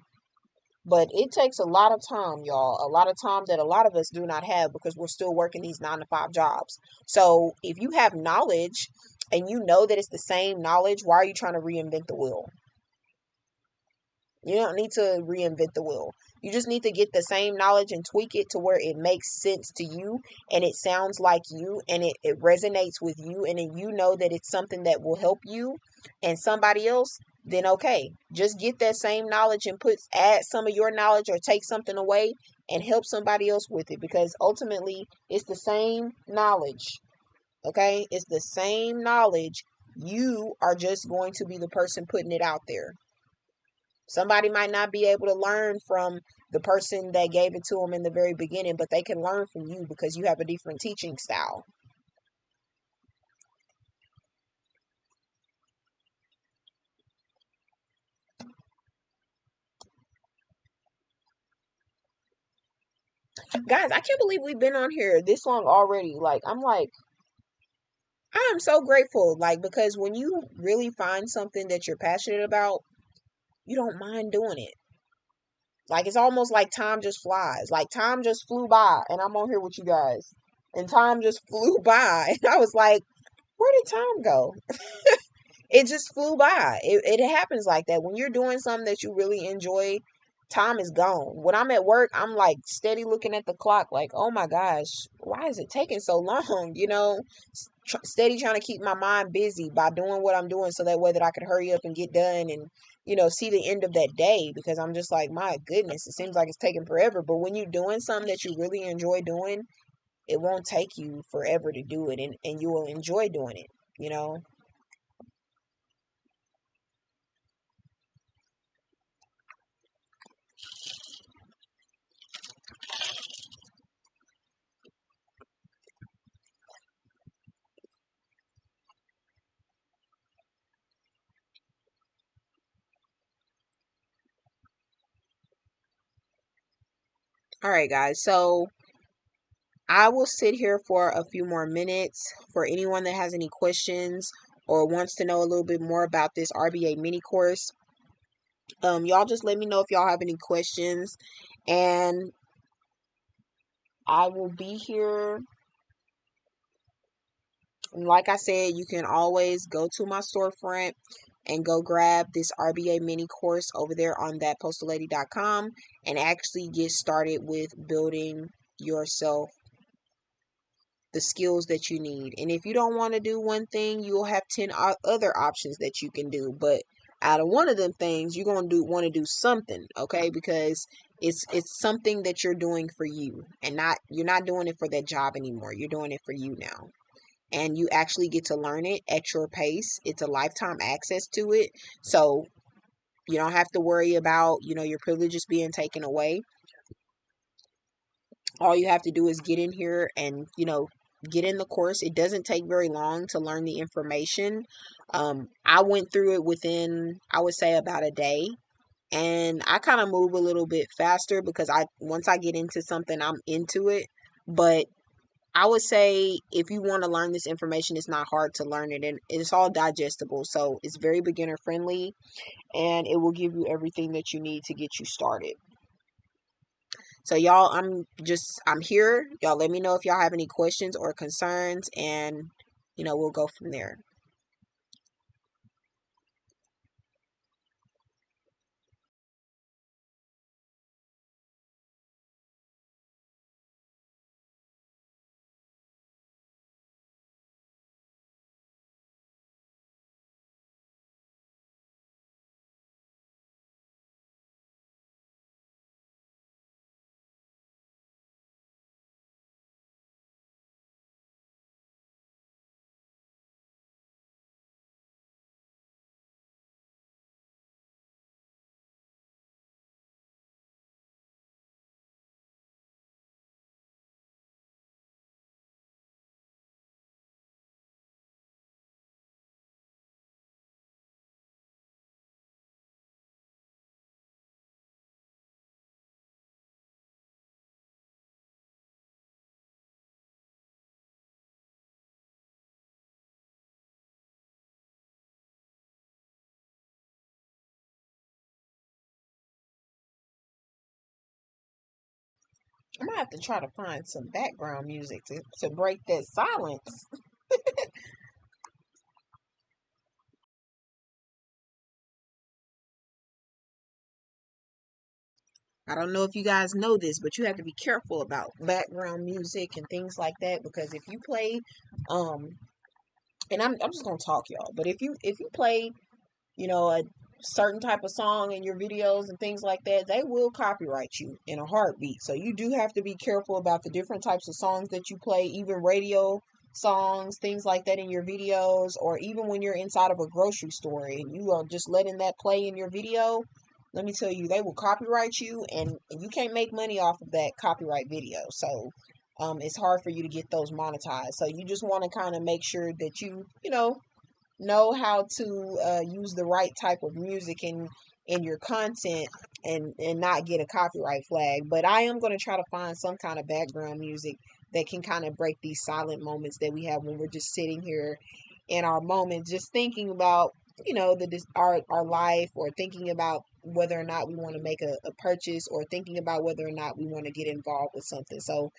[SPEAKER 1] But it takes a lot of time, y'all. A lot of time that a lot of us do not have because we're still working these 9 to 5 jobs. So if you have knowledge and you know that it's the same knowledge, why are you trying to reinvent the wheel? You don't need to reinvent the wheel. You just need to get the same knowledge and tweak it to where it makes sense to you and it sounds like you and it resonates with you and then you know that it's something that will help you and somebody else, then okay. Just get that same knowledge and add some of your knowledge or take something away and help somebody else with it because ultimately it's the same knowledge. Okay? It's the same knowledge. You are just going to be the person putting it out there. Somebody might not be able to learn from the person that gave it to them in the very beginning, but they can learn from you because you have a different teaching style. Guys, I can't believe we've been on here this long already. I am so grateful. Because when you really find something that you're passionate about, you don't mind doing it. It's almost like time just flies. Like time just flew by and I'm on here with you guys. And time just flew by. And I was like, where did time go? It just flew by. It happens like that. When you're doing something that you really enjoy, time is gone. When I'm at work, I'm like steady looking at the clock, like, oh my gosh, why is it taking so long? Steady trying to keep my mind busy by doing what I'm doing so that way that I could hurry up and get done and, see the end of that day because I'm just like, my goodness, it seems like it's taking forever. But when you're doing something that you really enjoy doing, it won't take you forever to do it and you will enjoy doing it, you know? All right, guys. So I will sit here for a few more minutes for anyone that has any questions or wants to know a little bit more about this RBA mini course. Y'all just let me know if y'all have any questions and I will be here. And like I said, you can always go to my storefront and go grab this RBA mini course over there on thatpostalady.com and actually get started with building yourself the skills that you need. And if you don't want to do one thing, you'll have 10 other options that you can do. But out of one of them things, you're going to want to do something, okay? Because it's something that you're doing for you, and not you're not doing it for that job anymore. You're doing it for you now. And you actually get to learn it at your pace. It's a lifetime access to it. So you don't have to worry about, your privileges being taken away. All you have to do is get in here and, get in the course. It doesn't take very long to learn the information. I went through it within, I would say, about a day. And I kind of move a little bit faster because once I get into something, I'm into it. But I would say if you want to learn this information, it's not hard to learn it, and it's all digestible. So it's very beginner friendly, and it will give you everything that you need to get you started. So y'all, I'm here. Y'all let me know if y'all have any questions or concerns, and we'll go from there. I'm gonna have to try to find some background music to break that silence. I don't know if you guys know this, but you have to be careful about background music and things like that, because if you play, um, and I'm just gonna talk, y'all. But if you play, a certain type of song in your videos and things like that, they will copyright you in a heartbeat. So you do have to be careful about the different types of songs that you play, even radio songs, things like that in your videos, or even when you're inside of a grocery store and you are just letting that play in your video. Let me tell you, they will copyright you, and you can't make money off of that copyright video. So it's hard for you to get those monetized. So you just want to kind of make sure that know how to use the right type of music in your content, and not get a copyright flag. But I am going to try to find some kind of background music that can kind of break these silent moments that we have when we're just sitting here in our moment, just thinking about our life, or thinking about whether or not we want to make a purchase, or thinking about whether or not we want to get involved with something. So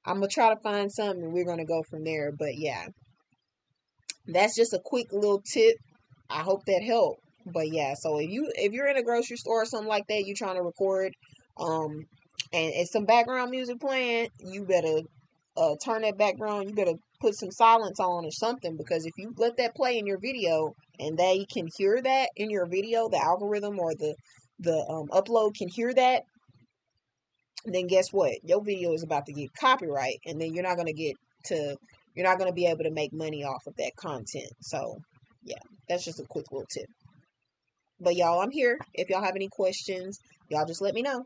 [SPEAKER 1] I'm gonna try to find something, and we're gonna go from there. But yeah, that's just a quick little tip. I hope that helped. But yeah, so if you're in a grocery store or something like that, you're trying to record, um, and it's some background music playing, you better turn that background. You better put some silence on or something, because if you let that play in your video and they can hear that in your video, the algorithm or the upload can hear that, then guess what? Your video is about to get copyright, and then to you're not going to be able to make money off of that content. So, yeah, that's just a quick little tip. But y'all, I'm here. If y'all have any questions, y'all just let me know.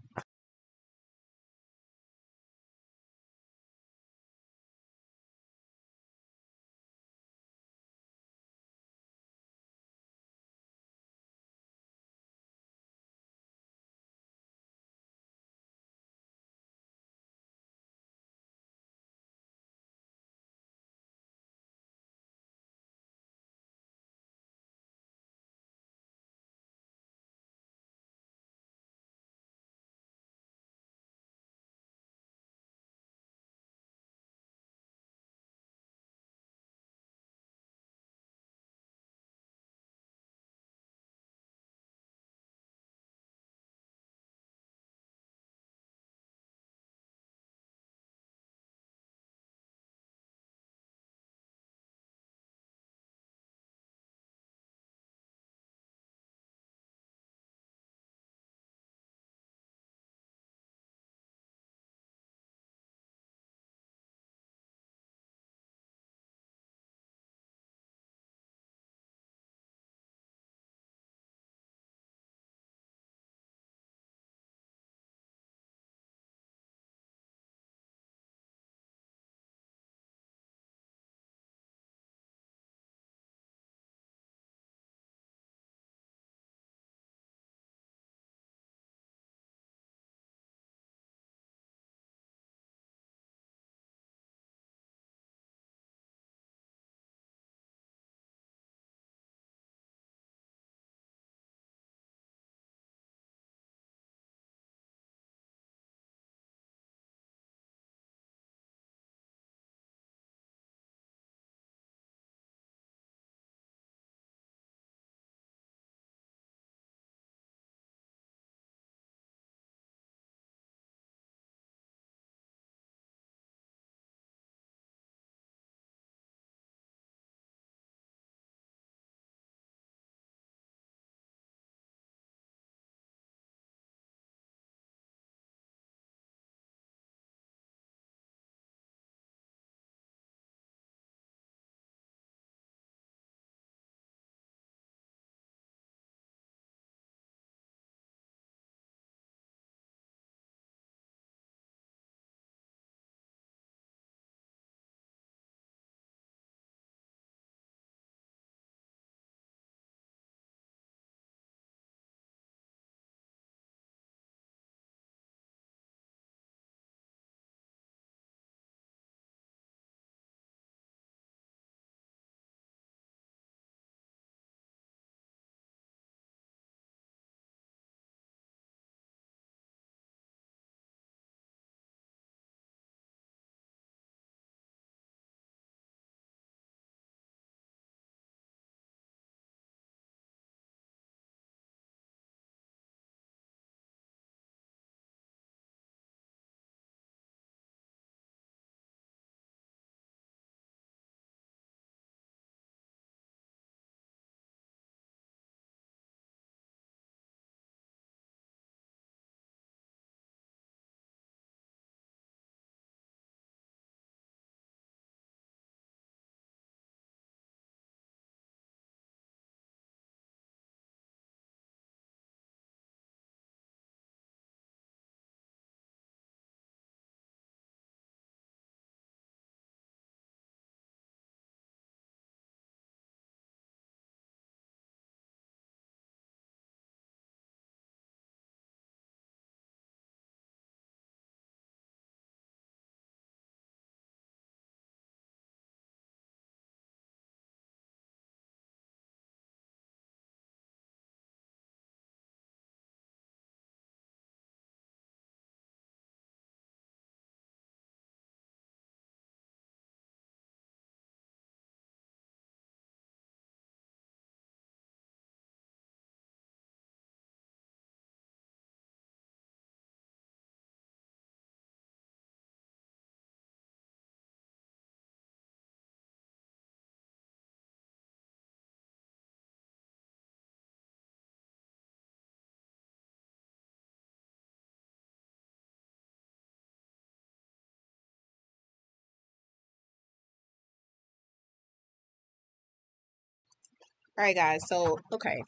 [SPEAKER 1] All right, guys. So, okay,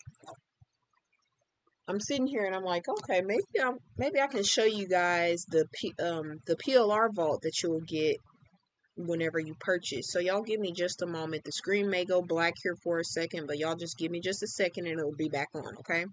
[SPEAKER 1] I'm sitting here and I'm like, okay, maybe I can show you guys the PLR vault that you'll get whenever you purchase. So y'all give me just a moment. The screen may go black here for a second, but y'all just give me just a second and it'll be back on, okay?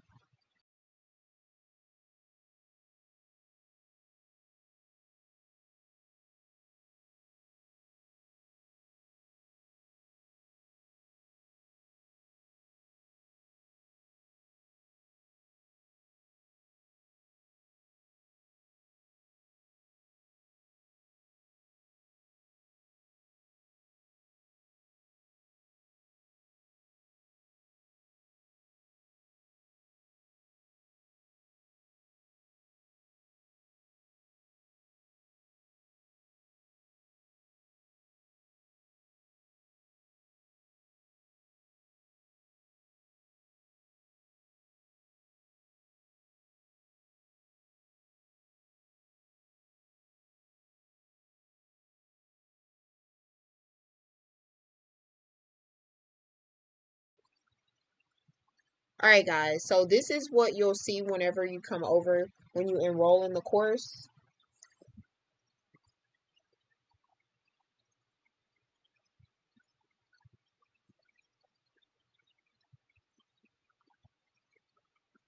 [SPEAKER 1] All right, guys. So this is what you'll see whenever you come over when you enroll in the course.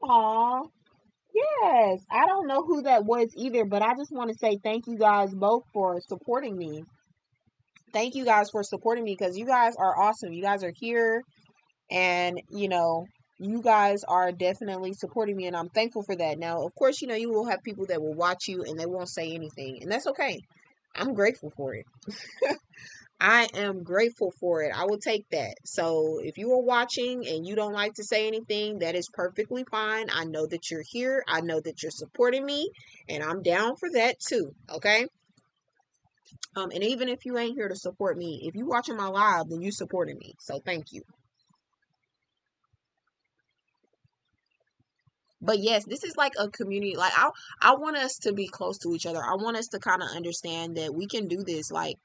[SPEAKER 1] Aw, yes. I don't know who that was either, but I just want to say thank you guys both for supporting me. Thank you guys for supporting me because you guys are awesome. You guys are here and, you guys are definitely supporting me and I'm thankful for that. Now, of course, you will have people that will watch you and they won't say anything, and that's okay. I'm grateful for it. I am grateful for it. I will take that. So if you are watching and you don't like to say anything, that is perfectly fine. I know that you're here. I know that you're supporting me, and I'm down for that too. Okay. And even if you ain't here to support me, if you watching my live, then you supporting me. So thank you. But yes, this is like a community. Like I want us to be close to each other. I want us to kind of understand that we can do this. Like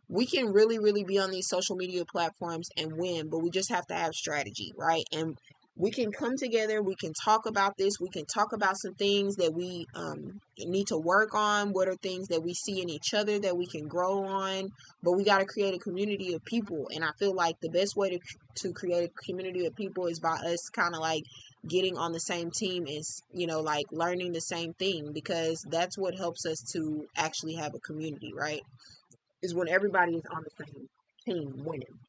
[SPEAKER 1] we can really, really be on these social media platforms and win, but we just have to have strategy, right? And we can come together, we can talk about this, we can talk about some things that we need to work on. What are things that we see in each other that we can grow on? But we got to create a community of people. And I feel like the best way to create a community of people is by us kind of like getting on the same team, is like learning the same thing, because that's what helps us to actually have a community, right? Is when everybody is on the same team winning.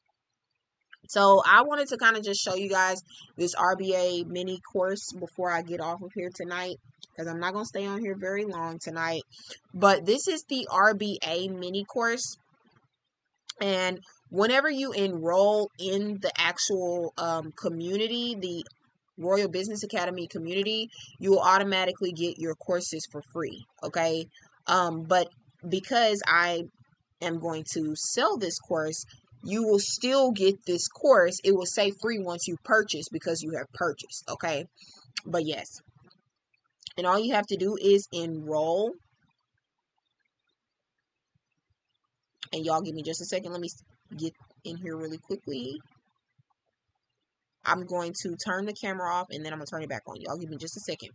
[SPEAKER 1] So I wanted to kind of just show you guys this RBA mini course before I get off of here tonight, because I'm not going to stay on here very long tonight. But this is the RBA mini course. And whenever you enroll in the actual community, the Royal Business Academy community, you will automatically get your courses for free. Okay. But because I am going to sell this course, you will still get this course. It will say free once you purchase because you have purchased. Okay. But yes. And all you have to do is enroll. And y'all give me just a second. Let me get in here really quickly. I'm going to turn the camera off and then I'm going to turn it back on. Y'all give me just a second.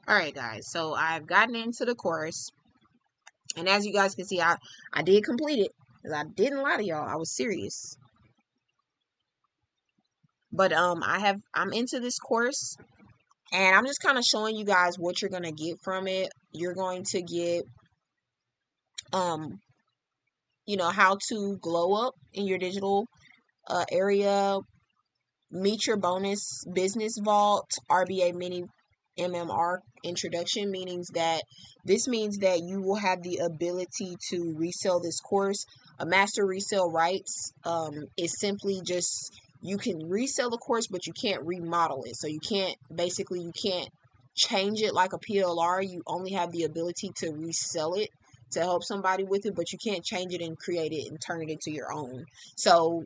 [SPEAKER 1] All right, guys. So I've gotten into the course. And as you guys can see, I did complete it. Because I didn't lie to y'all. I was serious. But I'm into this course, and I'm just kind of showing you guys what you're gonna get from it. You're going to get um how to glow up in your digital area, meet your bonus business vault, RBA mini MMR introduction, means that you will have the ability to resell this course. A master resale rights is simply just, you can resell the course, but you can't remodel it. So you can't change it like a PLR. You only have the ability to resell it to help somebody with it, but you can't change it and create it and turn it into your own. So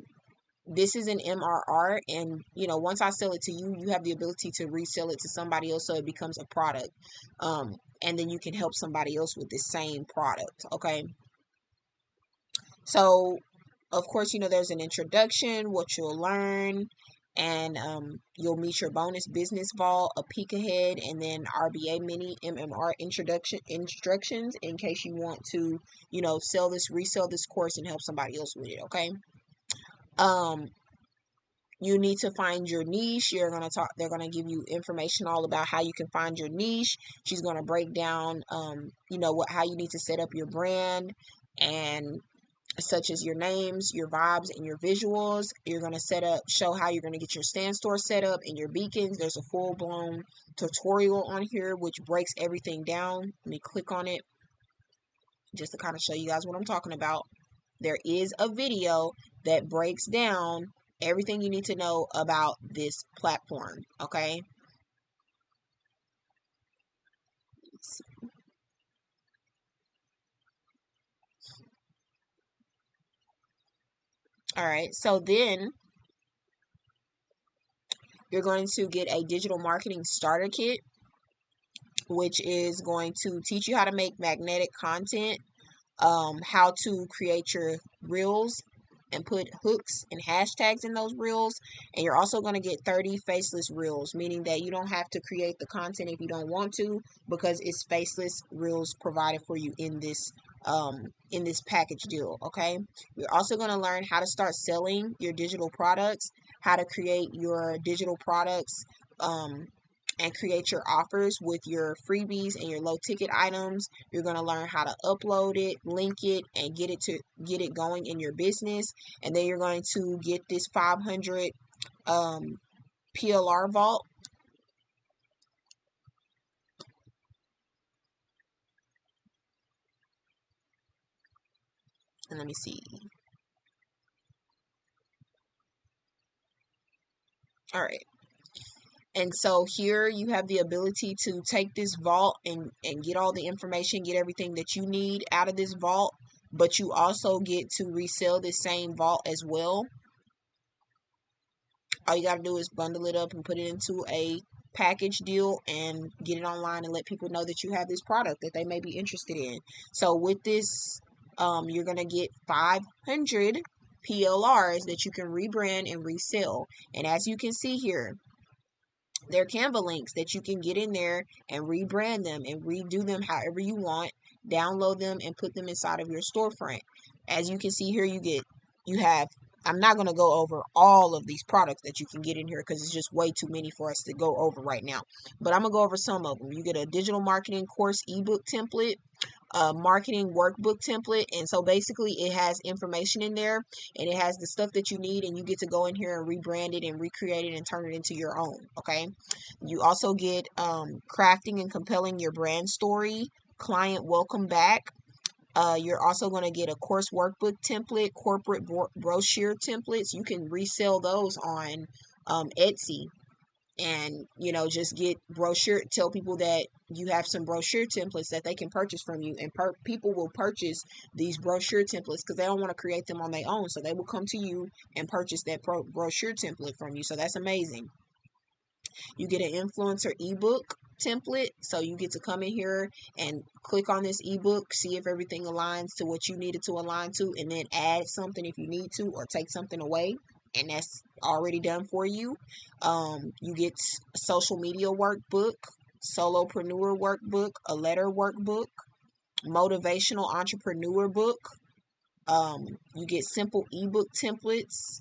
[SPEAKER 1] this is an MRR, and once I sell it to you, you have the ability to resell it to somebody else, so it becomes a product, and then you can help somebody else with the same product. Okay, so of course, there's an introduction, what you'll learn, and you'll meet your bonus business vault, a peek ahead, and then RBA mini MMR instructions in case you want to resell this course and help somebody else with it. Okay, um you need to find your niche. They're gonna give you information all about how you can find your niche. She's gonna break down how you need to set up your brand, and such as your names, your vibes, and your visuals. You're gonna show how you're gonna get your stand store set up and your beacons. There's a full-blown tutorial on here which breaks everything down. Let me click on it just to kind of show you guys what I'm talking about. There is a video that breaks down everything you need to know about this platform. Okay. All right. So then you're going to get a digital marketing starter kit, which is going to teach you how to make magnetic content, how to create your reels and put hooks and hashtags in those reels. And you're also going to get 30 faceless reels, meaning that you don't have to create the content if you don't want to, because it's faceless reels provided for you in this package deal. Okay, you're also going to learn how to start selling your digital products, how to create your digital products, and create your offers with your freebies and your low ticket items. You're going to learn how to upload it, link it, and get it going in your business. And then you're going to get this 500 PLR vault. And let me see. All right. And so here you have the ability to take this vault and get all the information, get everything that you need out of this vault, but you also get to resell this same vault as well. All you got to do is bundle it up and put it into a package deal and get it online and let people know that you have this product that they may be interested in. So with this, you're going to get 500 PLRs that you can rebrand and resell. And as you can see here, they're Canva links that you can get in there and rebrand them and redo them however you want, download them and put them inside of your storefront. As you can see here, you have, I'm not going to go over all of these products that you can get in here because it's just way too many for us to go over right now. But I'm going to go over some of them. You get a digital marketing course ebook template, a marketing workbook template, and so basically it has information in there and it has the stuff that you need, and you get to go in here and rebrand it and recreate it and turn it into your own. Okay, you also get crafting and compelling your brand story, client welcome back. You're also going to get a course workbook template, corporate brochure templates. You can resell those on Etsy, and just get brochure, tell people that you have some brochure templates that they can purchase from you, and people will purchase these brochure templates because they don't want to create them on their own, so they will come to you and purchase that brochure template from you. So that's amazing. You get an influencer ebook template, so you get to come in here and click on this ebook, see if everything aligns to what you needed to align to, and then add something if you need to, or take something away, and that's already done for you. You get a social media workbook, solopreneur workbook, a letter workbook, motivational entrepreneur book. You get simple ebook templates,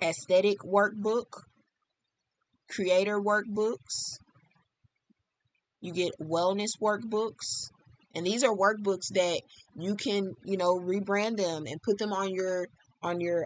[SPEAKER 1] aesthetic workbook, creator workbooks, you get wellness workbooks. And these are workbooks that you can, rebrand them and put them on your on your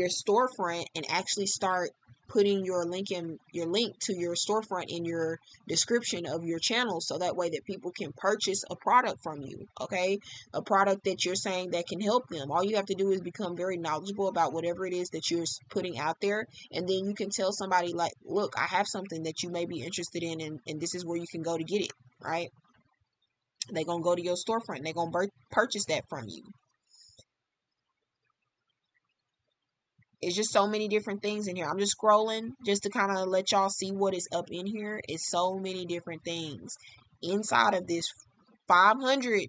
[SPEAKER 1] storefront and actually start putting your link to your storefront in your description of your channel, so that way that people can purchase a product from you. Okay, a product that you're saying that can help them. All you have to do is become very knowledgeable about whatever it is that you're putting out there, and then you can tell somebody like, look, I have something that you may be interested in, and this is where you can go to get it. Right, they're gonna go to your storefront, they're gonna purchase that from you. It's just so many different things in here. I'm just scrolling just to kind of let y'all see what is up in here. It's so many different things inside of this 500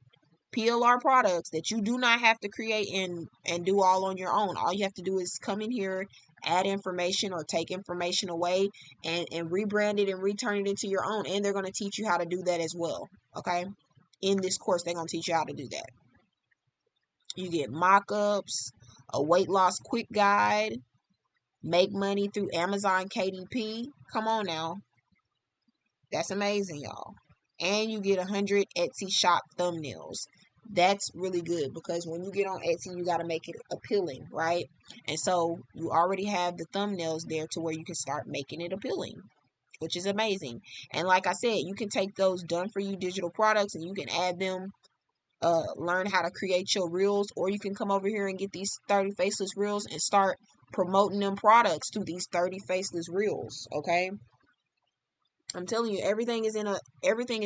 [SPEAKER 1] PLR products that you do not have to create and do all on your own. All you have to do is come in here, add information or take information away, and rebrand it and return it into your own. And they're going to teach you how to do that as well. Okay. In this course, they're going to teach you how to do that. You get mock-ups, a weight loss quick guide, make money through Amazon KDP. Come on now. That's amazing, y'all. And you get 100 Etsy shop thumbnails. That's really good, because when you get on Etsy, you got to make it appealing, right? And so you already have the thumbnails there to where you can start making it appealing, which is amazing. And like I said, you can take those done for you digital products and you can add them, learn how to create your reels, or you can come over here and get these 30 faceless reels and start promoting them products through these 30 faceless reels. Okay, I'm telling you, everything is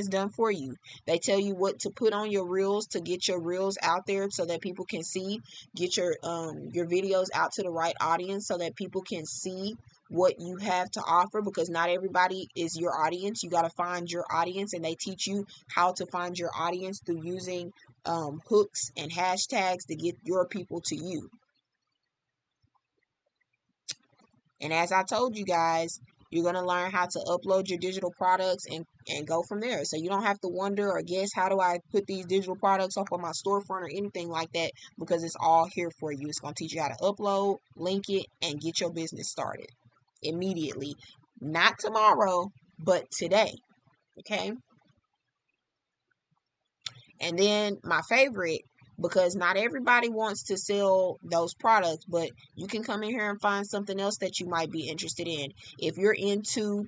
[SPEAKER 1] done for you. They tell you what to put on your reels to get your reels out there so that people can see, get your videos out to the right audience so that people can see what you have to offer, because not everybody is your audience. You got to find your audience, and they teach you how to find your audience through using hooks and hashtags to get your people to you. And as I told you guys, you're going to learn how to upload your digital products and go from there. So you don't have to wonder or guess, how do I put these digital products up on my storefront or anything like that, because it's all here for you. It's going to teach you how to upload, link it, and get your business started immediately. Not tomorrow, but today. Okay? And then my favorite, because not everybody wants to sell those products, but you can come in here and find something else that you might be interested in. If you're into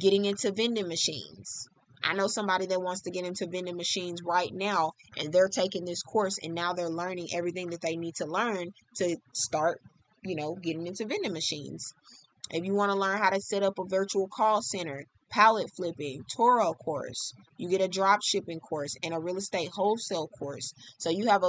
[SPEAKER 1] getting into vending machines, I know somebody that wants to get into vending machines right now, and they're taking this course, and now they're learning everything that they need to learn to start, getting into vending machines. If you want to learn how to set up a virtual call center, pallet flipping, Toro course, you get a drop shipping course and a real estate wholesale course. So you have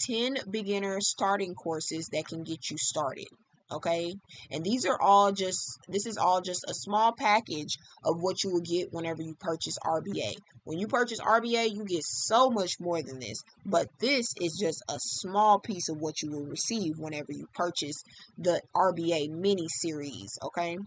[SPEAKER 1] 10 beginner starting courses that can get you started. Okay. And this is all just a small package of what you will get whenever you purchase RBA. When you purchase RBA, you get so much more than this, but this is just a small piece of what you will receive whenever you purchase the RBA mini series. Okay.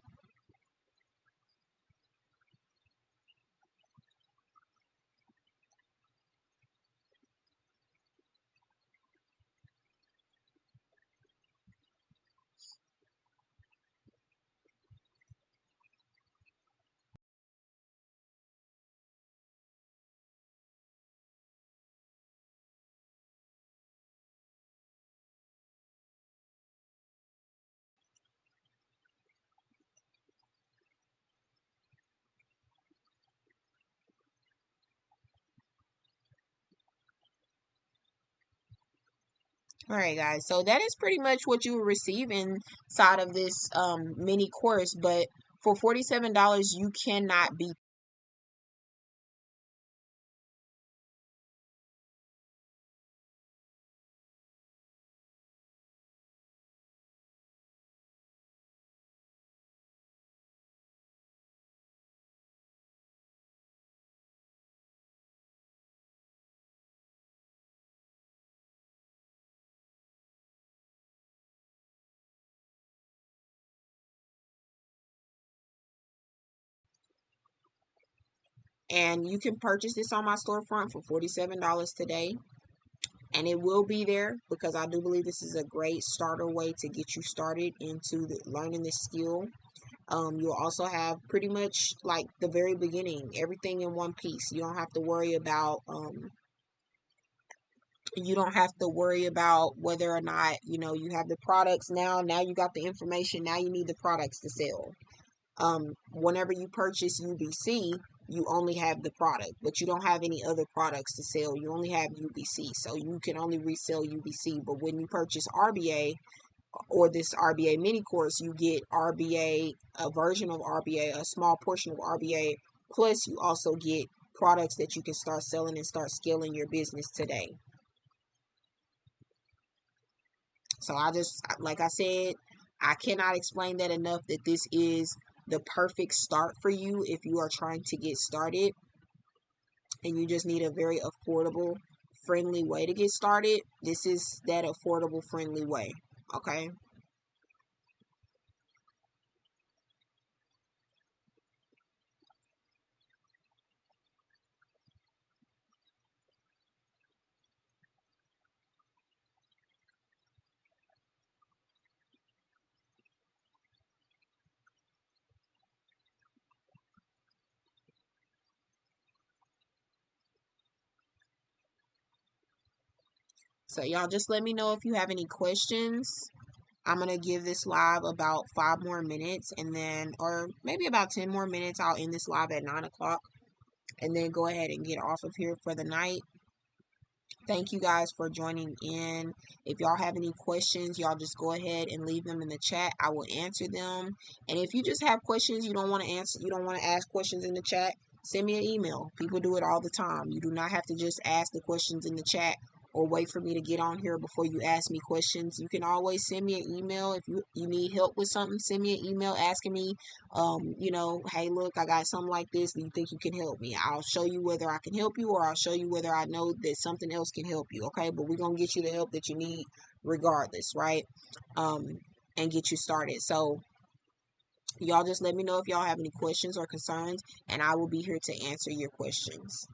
[SPEAKER 1] All right, guys. So that is pretty much what you will receive inside of this mini course. But for $47, you cannot beat. And you can purchase this on my storefront for $47 today. and it will be there because I do believe this is a great starter way to get you started into learning this skill. You'll also have pretty much like the very beginning, everything in one piece. You don't have to worry about whether or not, you have the products now you got the information, now you need the products to sell. Whenever you purchase UBC, you only have the product, but you don't have any other products to sell. You only have UBC, so you can only resell UBC. But when you purchase RBA or this RBA mini course, you get RBA, a version of RBA, a small portion of RBA, plus you also get products that you can start selling and start scaling your business today. So like I said, I cannot explain that enough, that this is the perfect start for you if you are trying to get started and you just need a very affordable, friendly way to get started. This is that affordable, friendly way. Okay. So y'all just let me know if you have any questions. I'm going to give this live about 5 more minutes, and then, or maybe about 10 more minutes. I'll end this live at 9 o'clock and then go ahead and get off of here for the night. Thank you guys for joining in. If y'all have any questions, y'all just go ahead and leave them in the chat. I will answer them. And if you just have questions you don't want to answer, you don't want to ask questions in the chat, send me an email. People do it all the time. You do not have to just ask the questions in the chat or wait for me to get on here before you ask me questions. You can always send me an email. If you need help with something, send me an email asking me, hey, look, I got something like this. Do you think you can help me? I'll show you whether I can help you, or I'll show you whether I know that something else can help you. Okay. But we're going to get you the help that you need regardless. Right. And get you started. So y'all just let me know if y'all have any questions or concerns, and I will be here to answer your questions.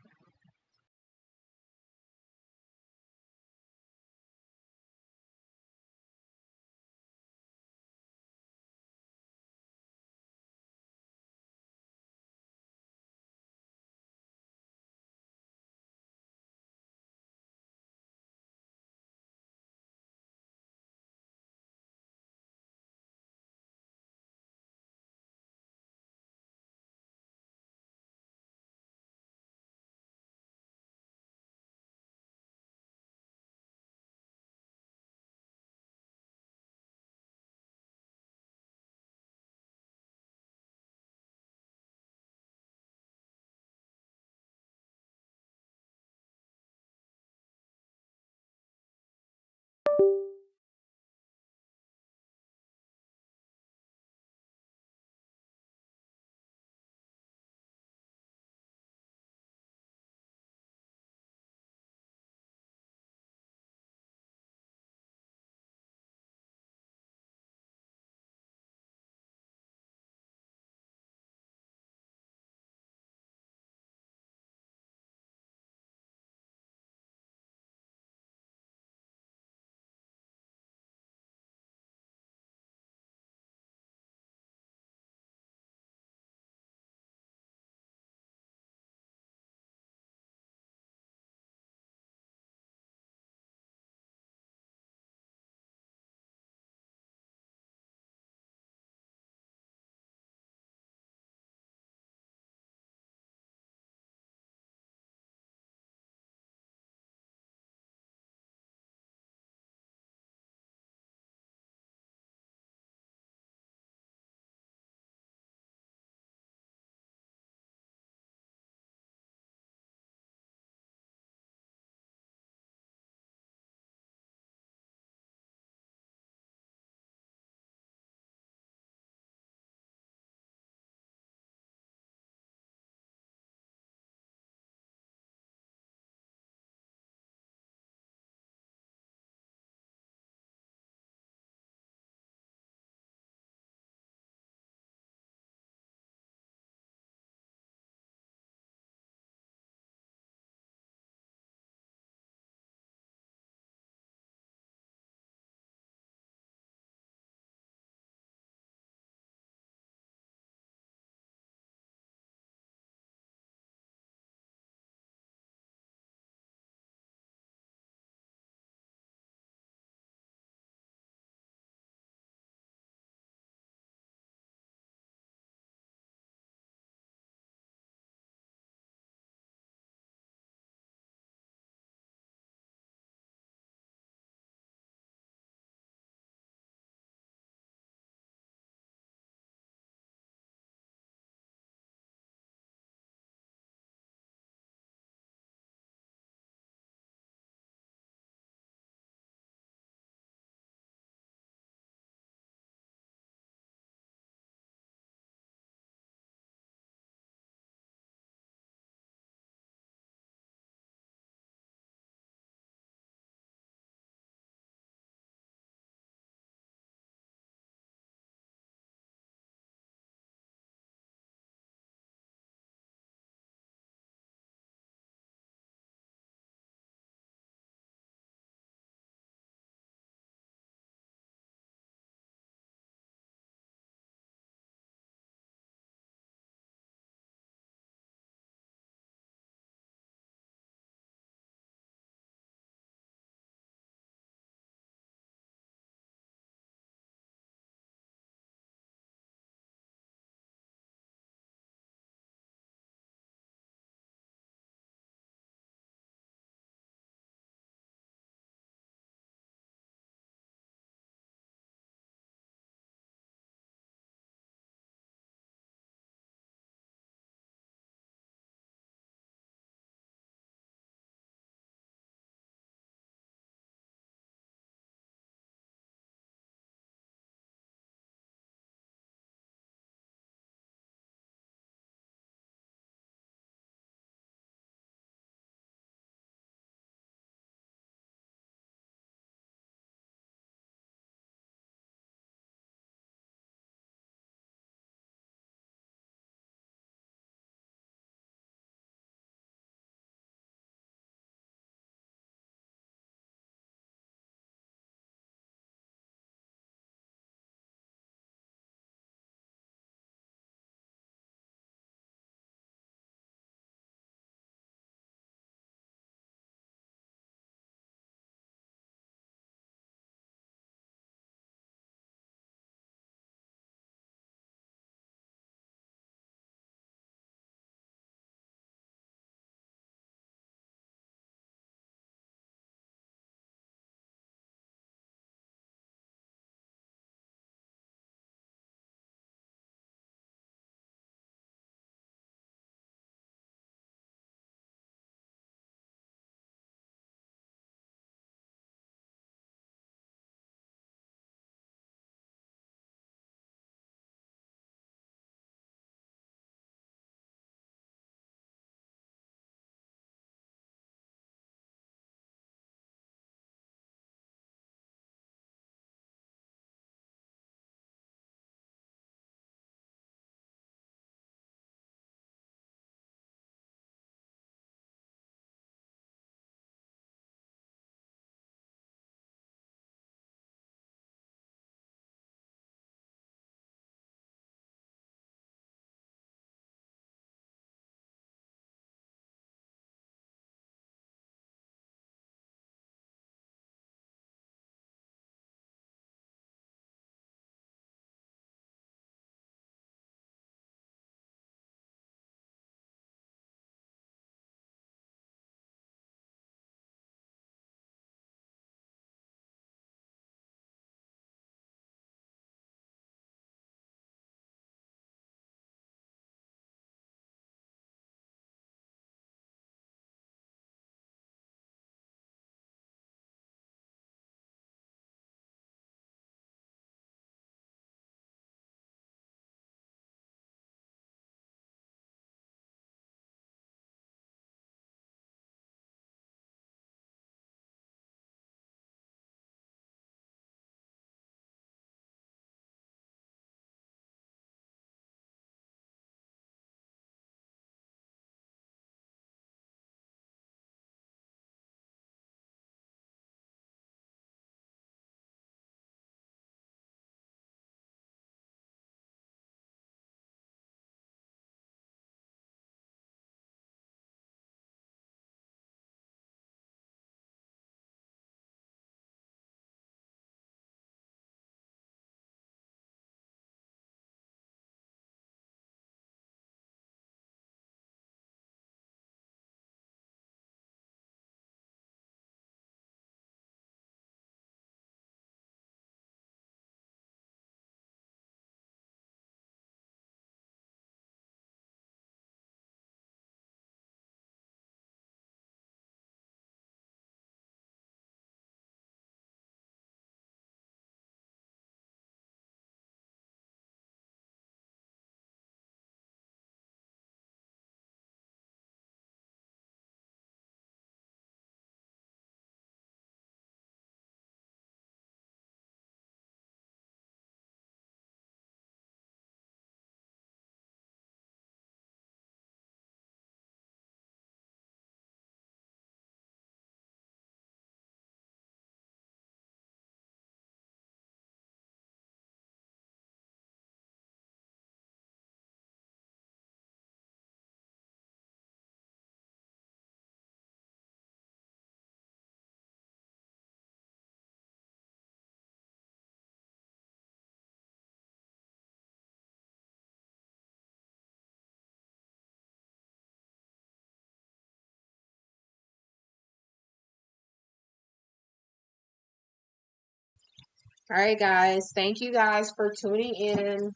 [SPEAKER 1] All right, guys. Thank you guys for tuning in.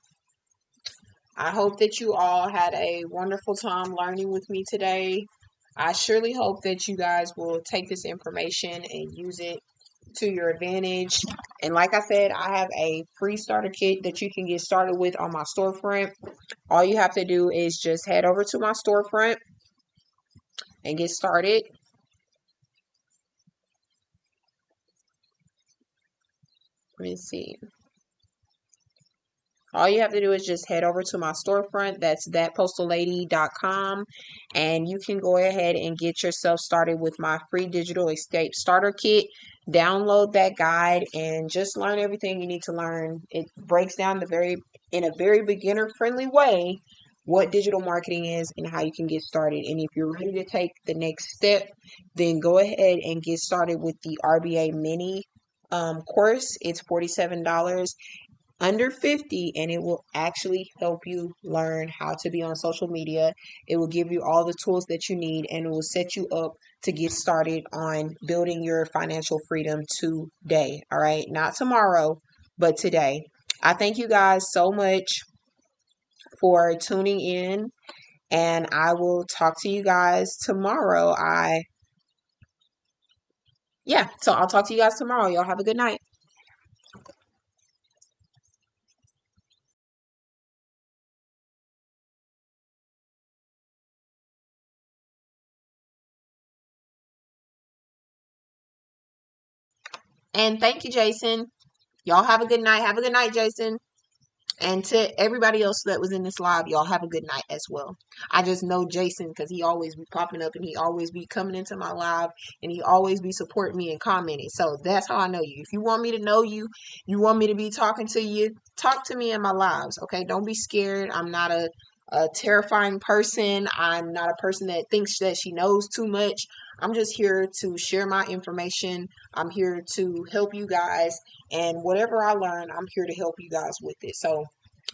[SPEAKER 1] I hope that you all had a wonderful time learning with me today. I surely hope that you guys will take this information and use it to your advantage. And like I said, I have a free starter kit that you can get started with on my storefront. All you have to do is just head over to my storefront and get started. Let me see. All you have to do is just head over to my storefront. That's thatpostalady.com. And you can go ahead and get yourself started with my free digital escape starter kit. Download that guide and just learn everything you need to learn. It breaks down in a very beginner friendly way what digital marketing is and how you can get started. And if you're ready to take the next step, then go ahead and get started with the RBA mini course. It's $47 under 50, and it will actually help you learn how to be on social media. It will give you all the tools that you need, and it will set you up to get started on building your financial freedom today. All right, not tomorrow, but today. I thank you guys so much for tuning in, and I will talk to you guys tomorrow. So I'll talk to you guys tomorrow. Y'all have a good night. And thank you, Jason. Y'all have a good night. Have a good night, Jason. And to everybody else that was in this live, y'all have a good night as well. I just know Jason because he always be popping up and he always be coming into my live and he always be supporting me and commenting. So that's how I know you. If you want me to know you, you want me to be talking to you, talk to me in my lives. Okay. Don't be scared. I'm not a terrifying person. I'm not a person that thinks that she knows too much. I'm just here to share my information. I'm here to help you guys. And whatever I learn, I'm here to help you guys with it. So,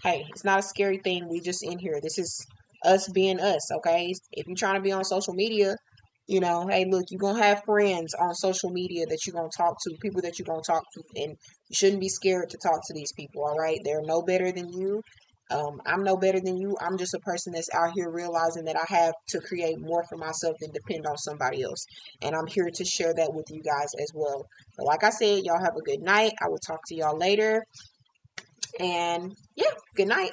[SPEAKER 1] hey, it's not a scary thing. We just in here. This is us being us, okay? If you're trying to be on social media, hey, look, you're going to have friends on social media that you're going to talk to, people that you're going to talk to, and you shouldn't be scared to talk to these people, all right? They're no better than you. I'm no better than you. I'm just a person that's out here realizing that I have to create more for myself than depend on somebody else. And I'm here to share that with you guys as well. But like I said, y'all have a good night. I will talk to y'all later. And yeah, good night.